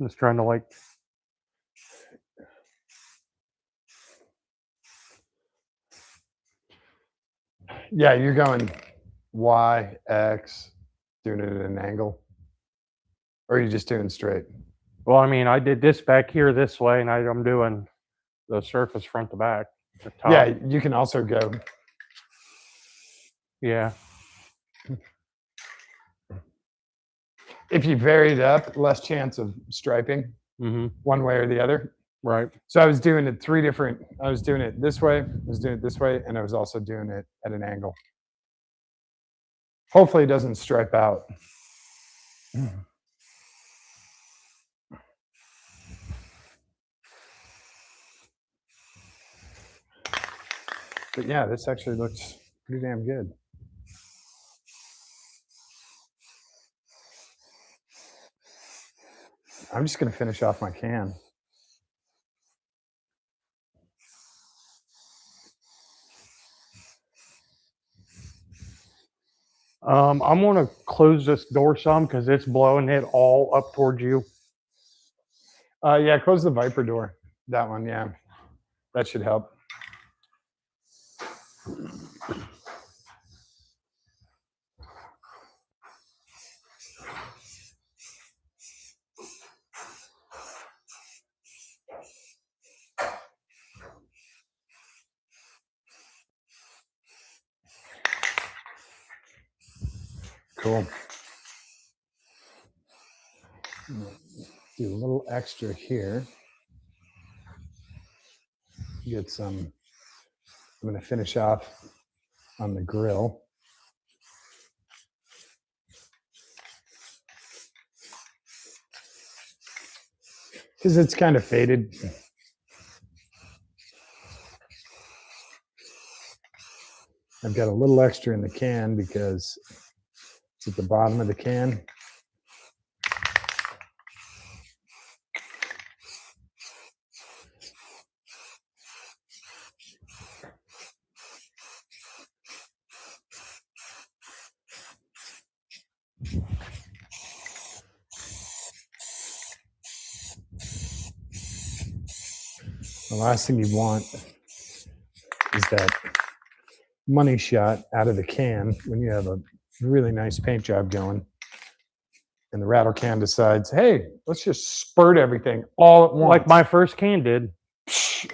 I'm just trying to like. Yeah, you're going Y, X, doing it at an angle. Or are you just doing straight? Well, I mean, I did this back here this way, and I'm doing the surface front to back. The top. Yeah, you can also go. Yeah. If you vary it up, less chance of striping one way or the other. Right. So I was doing it I was doing it this way, I was doing it this way, and I was also doing it at an angle. Hopefully it doesn't stripe out. But yeah, this actually looks pretty damn good. I'm just going to finish off my can. I'm gonna close this door some because it's blowing it all up towards you. Yeah, close the Viper door. That one, yeah. That should help. Cool. Do a little extra here. Get some, I'm going to finish off on the grill. Because it's kind of faded. I've got a little extra in the can because it's at the bottom of the can. The last thing you want is that money shot out of the can when you have a really nice paint job going and the rattle can decides, hey, let's just spurt everything all at once. Like my first can did.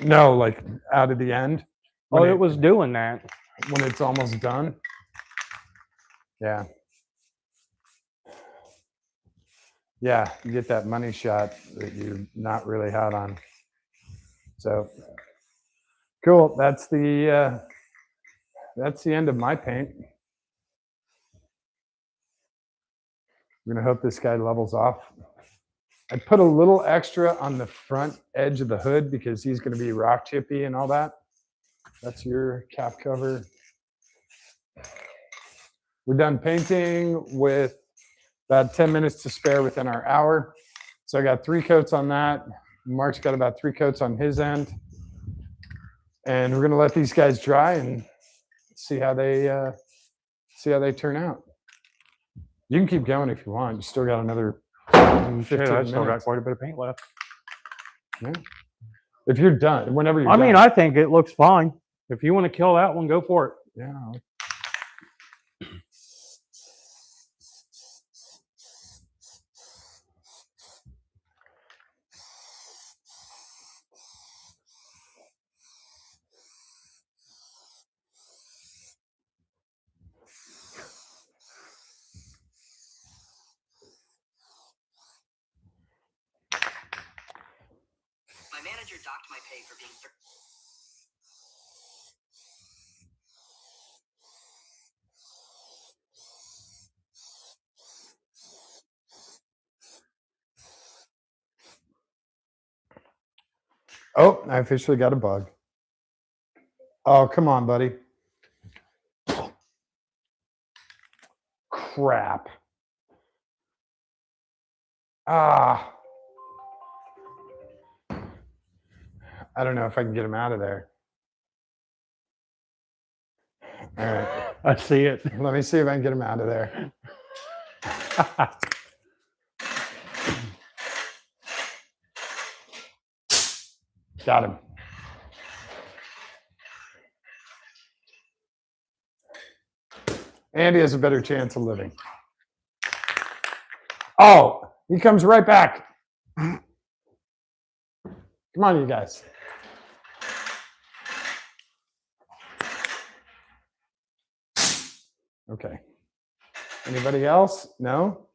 No, like out of the end. Oh, it was doing that. When it's almost done. Yeah. Yeah, you get that money shot that you're not really hot on. So cool. That's the end of my paint. I'm gonna hope this guy levels off. I put a little extra on the front edge of the hood because he's gonna be rock chippy and all that. That's your cap cover. We're done painting with about 10 minutes to spare within our hour. So I got 3 coats on that. Mark's got about 3 coats on his end. And we're gonna let these guys dry and see how they turn out. You can keep going if you want. You still got another 15 Shit, I still got minutes. quite a bit of paint left. Yeah. If you're done, whenever you're I done. mean, I think it looks fine. If you want to kill that one, go for it. Yeah. My manager docked my pay for being. Oh, I officially got a bug. Oh, come on, buddy. Crap. Ah. I don't know if I can get him out of there. All right. I see it. Let me see if I can get him out of there. Got him. Andy has a better chance of living. Oh, he comes right back. Come on, you guys. Okay. Anybody else? No?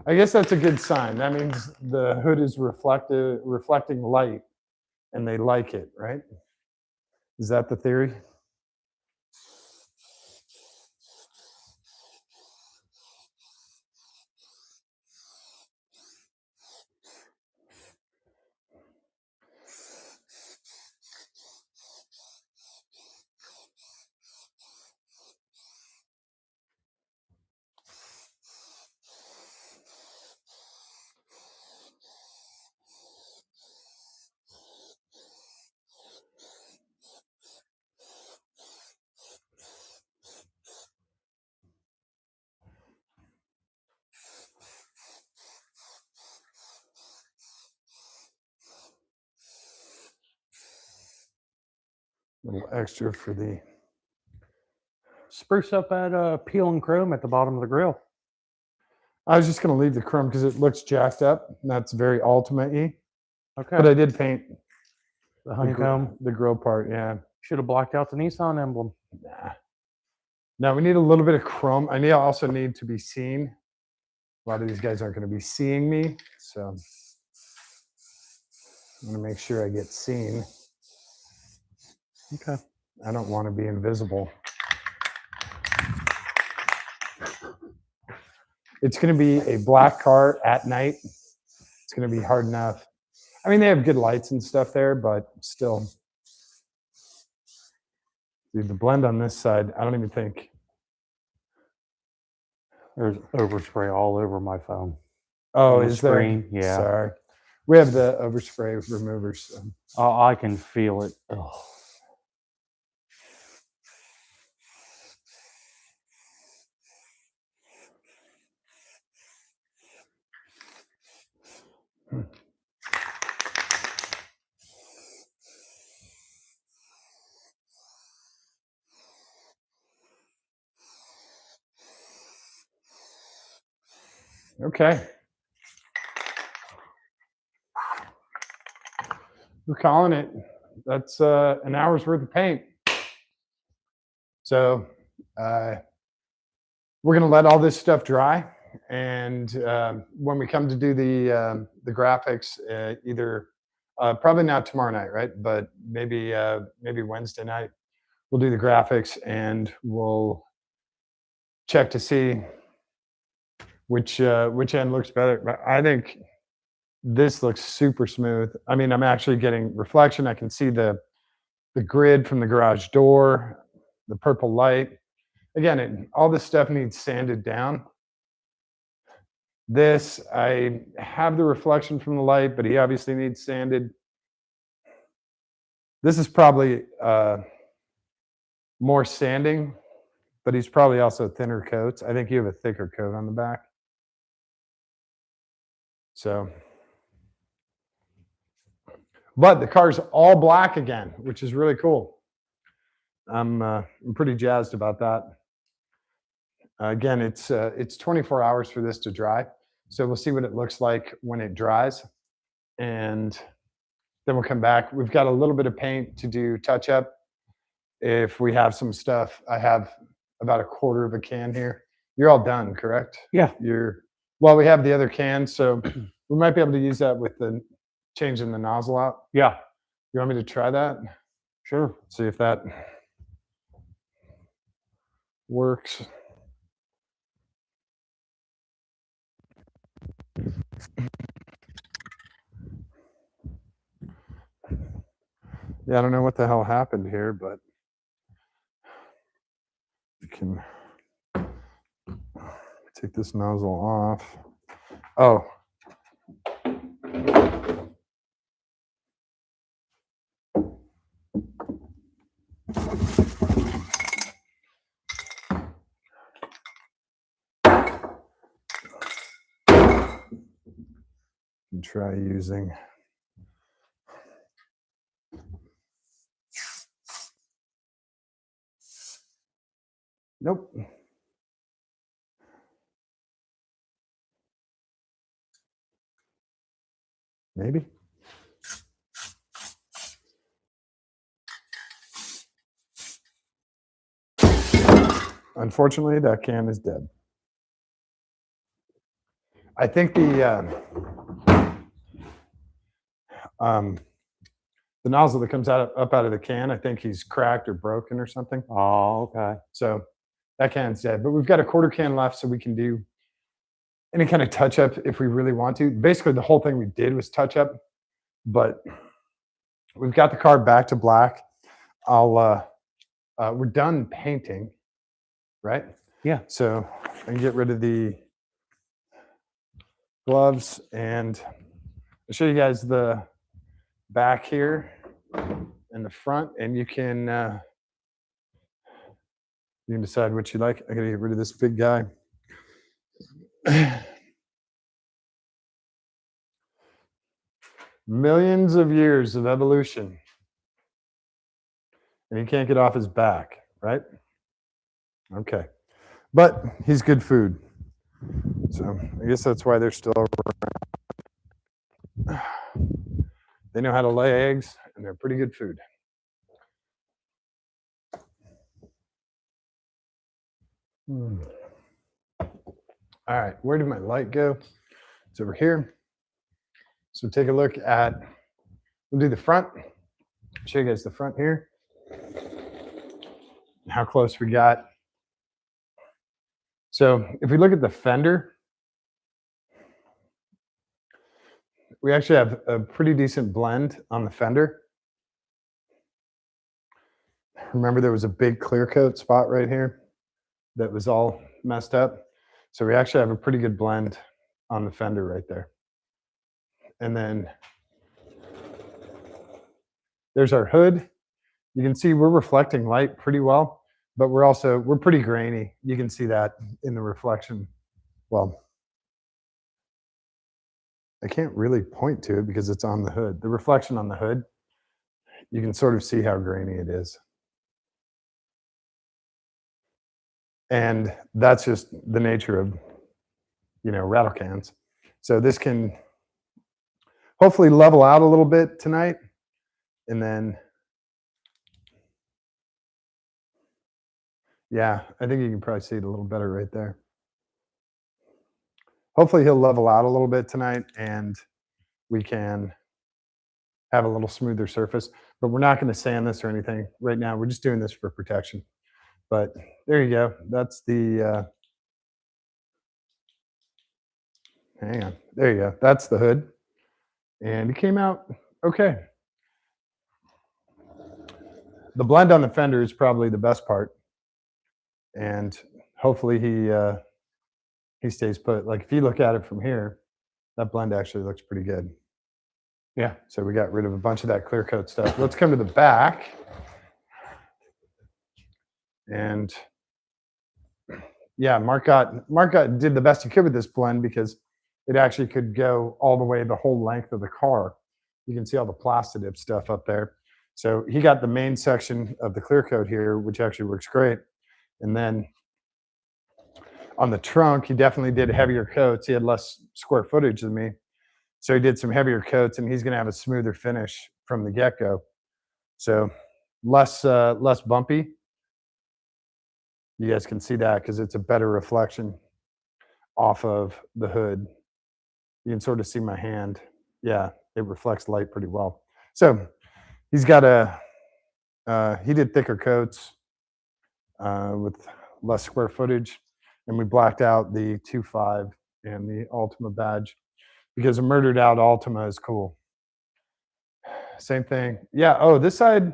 I guess that's a good sign. That means the hood is reflecting light and they like it, right? Is that the theory? little extra for the. Spruce up that peel and chrome at the bottom of the grill. I was just going to leave the chrome because it looks jacked up. And that's very ultimate-y. Okay. But I did paint The honeycomb. the grill part. Yeah. Should have blacked out the Nissan emblem. Nah. Now we need a little bit of chrome. I also need to be seen. A lot of these guys aren't going to be seeing me, so I'm going to make sure I get seen. Okay. I don't want to be invisible. It's going to be a black car at night. It's going to be hard enough. I mean, they have good lights and stuff there, but still. Dude, the blend on this side, I don't even think. There's overspray all over my phone. Oh, On the is there? screen, yeah. Sorry. We have the overspray removers. So. I can feel it. Oh. Okay. We're calling it. That's an hour's worth of paint. So we're going to let all this stuff dry. And when we come to do the graphics, either probably not tomorrow night, right? But maybe Wednesday night, we'll do the graphics and we'll check to see which end looks better. But I think this looks super smooth. I mean, I'm actually getting reflection. I can see the grid from the garage door, the purple light. Again, all this stuff needs sanded down. This, I have the reflection from the light, but he obviously needs sanded. This is probably more sanding, but he's probably also thinner coats. I think you have a thicker coat on the back. So, but the car's all black again, which is really cool. I'm pretty jazzed about that. Again, it's 24 hours for this to dry. So we'll see what it looks like when it dries. And then we'll come back. We've got a little bit of paint to do touch up. If we have some stuff, I have about a quarter of a can here. You're all done, correct? Yeah. Well, we have the other can, so we might be able to use that with the changing the nozzle out. Yeah. You want me to try that? Sure. See if that works. Yeah, I don't know what the hell happened here, but we can take this nozzle off. Oh. Try using. Nope. Maybe. Unfortunately, that can is dead. I think the nozzle that comes up out of the can, I think he's cracked or broken or something. Oh, okay. So that can's dead. But we've got a quarter can left, so we can do any kind of touch up if we really want to. Basically, the whole thing we did was touch up, but we've got the car back to black. We're done painting, right? Yeah. So I can get rid of the gloves, and I'll show you guys the back here and the front, and you can decide what you like. I gotta get rid of this big guy. Millions of years of evolution. and he can't get off his back, right? Okay. But he's good food. So I guess that's why they're still around. They know how to lay eggs, and they're pretty good food. All right, where did my light go? It's over here. So take a look at, we'll do the front. Show you guys the front here. How close we got. So if we look at the fender, we actually have a pretty decent blend on the fender. Remember, there was a big clear coat spot right here that was all messed up. So we actually have a pretty good blend on the fender right there. And then there's our hood. You can see we're reflecting light pretty well, but we're pretty grainy. You can see that in the reflection. Well, I can't really point to it because it's on the hood. The reflection on the hood, you can sort of see how grainy it is. And that's just the nature of, rattle cans. So this can hopefully level out a little bit tonight. And then, yeah, I think you can probably see it a little better right there. Hopefully he'll level out a little bit tonight and we can have a little smoother surface. But we're not going to sand this or anything right now. We're just doing this for protection. But there you go. That's the, hang on. There you go. That's the hood. And it came out okay. The blend on the fender is probably the best part. And hopefully he stays put. Like if you look at it from here, that blend actually looks pretty good. Yeah. So we got rid of a bunch of that clear coat stuff. Let's come to the back. And yeah, Mark did the best he could with this blend because it actually could go all the way the whole length of the car. You can see all the plastidip stuff up there. So he got the main section of the clear coat here, which actually works great. And then on the trunk, he definitely did heavier coats. He had less square footage than me. So he did some heavier coats, and he's going to have a smoother finish from the get-go. So less bumpy. You guys can see that because it's a better reflection off of the hood. You can sort of see my hand. Yeah, it reflects light pretty well. So he's got he did thicker coats with less square footage, and we blacked out the 2.5 and the Altima badge because a murdered out Altima is cool. Same thing. Yeah. Oh, this side.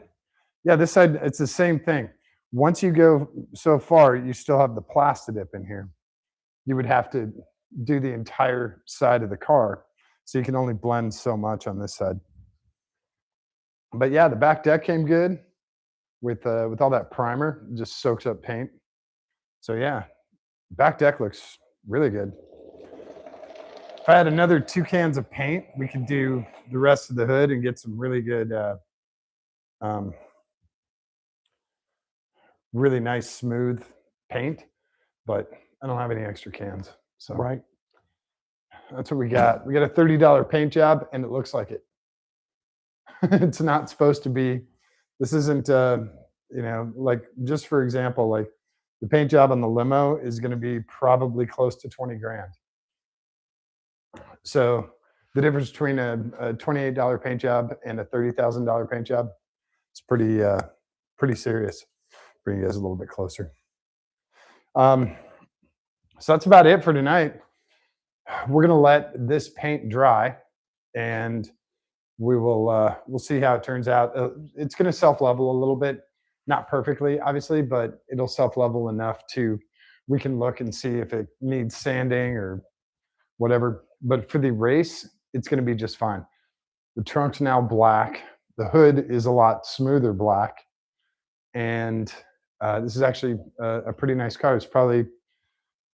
Yeah, this side, it's the same thing. Once you go so far, you still have the plastidip in here. You would have to do the entire side of the car. So you can only blend so much on this side. But yeah, the back deck came good with all that primer. It just soaks up paint. So yeah, back deck looks really good. If I had another 2 cans of paint, we could do the rest of the hood and get some really good, really nice smooth paint. But I don't have any extra cans. So Right. that's what we got. We got a $30 paint job, and it looks like it. It's not supposed to be. This isn't, like just for example, like the paint job on the limo is going to be probably close to 20 grand. So the difference between a $28 paint job and a $30,000 paint job is pretty serious. Bring you guys a little bit closer. So that's about it for tonight. We're gonna let this paint dry, and we'll see how it turns out. It's gonna self-level a little bit, not perfectly, obviously, but it'll self-level enough we can look and see if it needs sanding or whatever. But for the race, it's gonna be just fine. The trunk's now black. The hood is a lot smoother black, and this is actually a pretty nice car. It's probably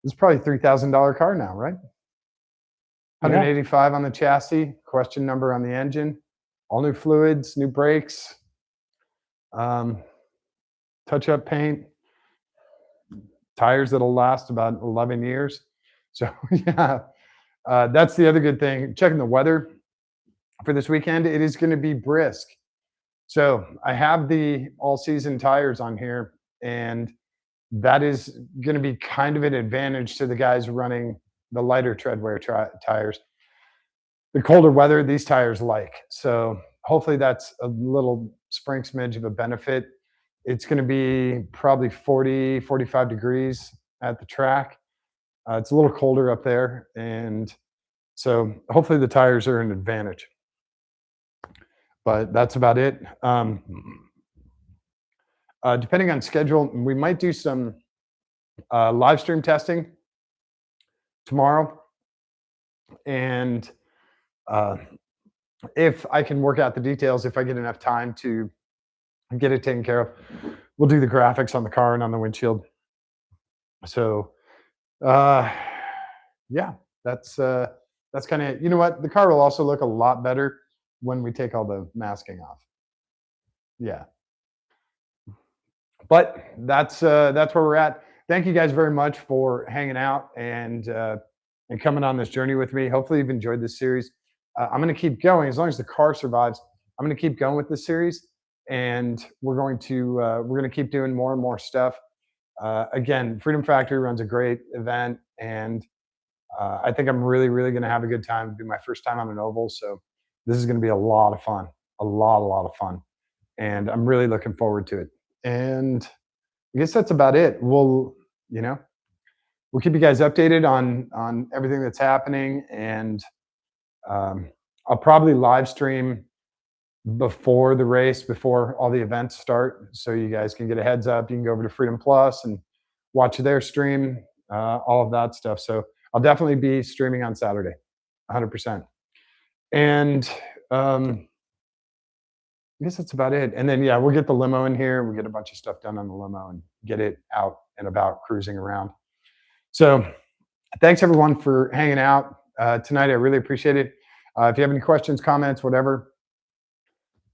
$3,000 car now, right? 185 on the chassis, question number on the engine, all new fluids, new brakes. touch-up paint, tires that'll last about 11 years. So yeah, that's the other good thing. Checking the weather for this weekend, it is going to be brisk. So I have the all-season tires on here, and that is going to be kind of an advantage to the guys running the lighter treadwear tires. The colder weather, these tires like. So hopefully that's a little spring smidge of a benefit. It's going to be probably 40, 45 degrees at the track. It's a little colder up there. And so hopefully the tires are an advantage. But that's about it. Depending on schedule, we might do some live stream testing tomorrow. And if I can work out the details, if I get enough time to get it taken care of, we'll do the graphics on the car and on the windshield. So, yeah, that's kind of, you know what? The car will also look a lot better when we take all the masking off. Yeah. But that's where we're at. Thank you guys very much for hanging out and coming on this journey with me. Hopefully you've enjoyed this series. I'm going to keep going as long as the car survives. I'm going to keep going with this series, and we're going to keep doing more and more stuff. Again, Freedom Factory runs a great event, and I think I'm really going to have a good time. It'll be my first time on an oval, so this is going to be a lot of fun, a lot of fun, and I'm really looking forward to it. And I guess that's about it. We'll keep you guys updated on everything that's happening, and I'll probably live stream before the race, before all the events start, so you guys can get a heads up. You can go over to Freedom Plus and watch their stream, all of that stuff. So I'll definitely be streaming on Saturday, 100%. And I guess that's about it. And then, yeah, we'll get the limo in here. We'll get a bunch of stuff done on the limo and get it out and about cruising around. So thanks, everyone, for hanging out tonight. I really appreciate it. If you have any questions, comments, whatever,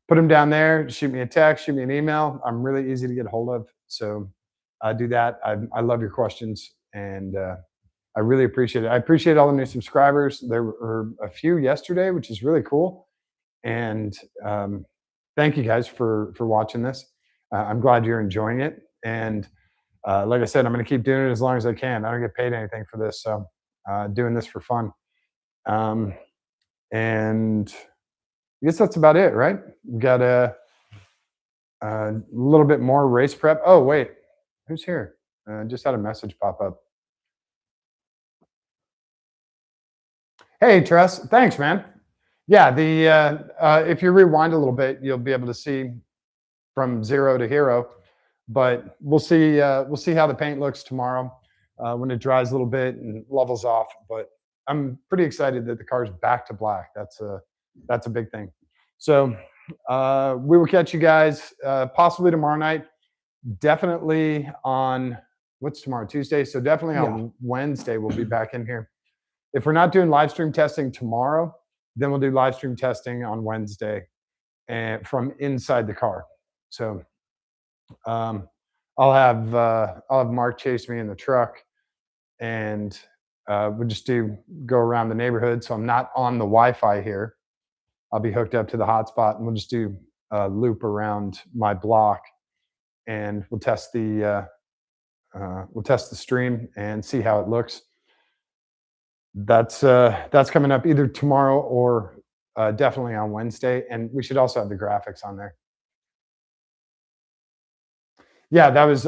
put them down there. Shoot me a text, shoot me an email. I'm really easy to get a hold of. So do that. I love your questions, and I really appreciate it. I appreciate all the new subscribers. There were a few yesterday, which is really cool. And thank you guys for watching this. I'm glad you're enjoying it. And like I said, I'm going to keep doing it as long as I can. I don't get paid anything for this, so doing this for fun. And I guess that's about it, right? We've got a little bit more race prep. Oh, wait, who's here? Just had a message pop up. Hey, Tress, thanks, man. Yeah, if you rewind a little bit, you'll be able to see from zero to hero. But we'll see how the paint looks tomorrow when it dries a little bit and levels off. But I'm pretty excited that the car's back to black. That's a big thing. So we will catch you guys possibly tomorrow night. Definitely on what's tomorrow? Tuesday. So definitely on Wednesday we'll be back in here. If we're not doing live stream testing tomorrow, then we'll do live stream testing on Wednesday and from inside the car. So I'll have Mark chase me in the truck, and we'll just go around the neighborhood. So I'm not on the Wi-Fi here. I'll be hooked up to the hotspot, and we'll just do a loop around my block, and we'll test the stream and see how it looks. That's coming up either tomorrow or definitely on Wednesday, and we should also have the graphics on there. Yeah, that was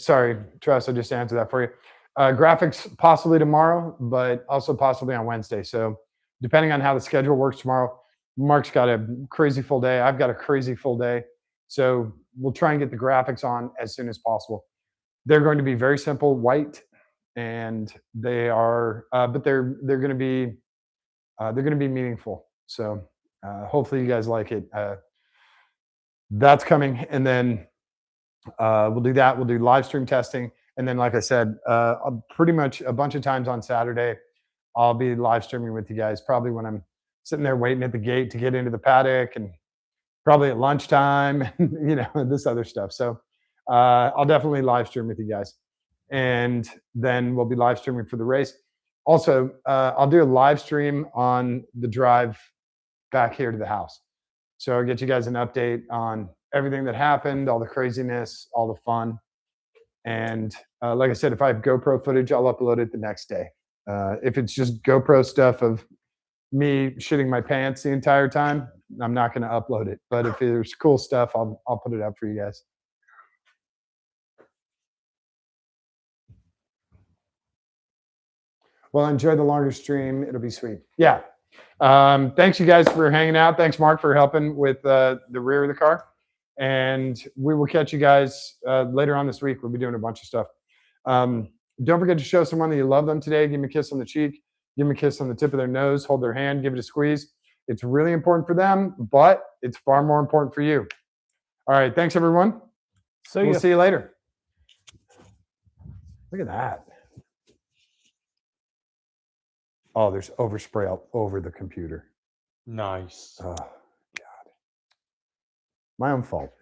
sorry, Trust, I just answered that for you. Graphics possibly tomorrow, but also possibly on Wednesday. So depending on how the schedule works tomorrow, Mark's got a crazy full day. I've got a crazy full day. So we'll try and get the graphics on as soon as possible. They're going to be very simple, white, and they are, but they're going to be meaningful. So hopefully you guys like it. That's coming, and then we'll do that. We'll do live stream testing, and then, like I said, pretty much a bunch of times on Saturday, I'll be live streaming with you guys. Probably when I'm sitting there waiting at the gate to get into the paddock, and probably at lunchtime, and this other stuff. So I'll definitely live stream with you guys. And then we'll be live streaming for the race. Also, I'll do a live stream on the drive back here to the house. So I'll get you guys an update on everything that happened, all the craziness, all the fun. And like I said, if I have GoPro footage, I'll upload it the next day. If it's just GoPro stuff of me shitting my pants the entire time, I'm not going to upload it. But if there's cool stuff, I'll put it up for you guys. Well, enjoy the longer stream. It'll be sweet. Yeah. Thanks, you guys, for hanging out. Thanks, Mark, for helping with the rear of the car. And we will catch you guys later on this week. We'll be doing a bunch of stuff. Don't forget to show someone that you love them today. Give them a kiss on the cheek. Give them a kiss on the tip of their nose. Hold their hand. Give it a squeeze. It's really important for them, but it's far more important for you. All right. Thanks, everyone. We'll see you later. Look at that. Oh, there's overspray all over the computer. Nice. Oh, God. My own fault.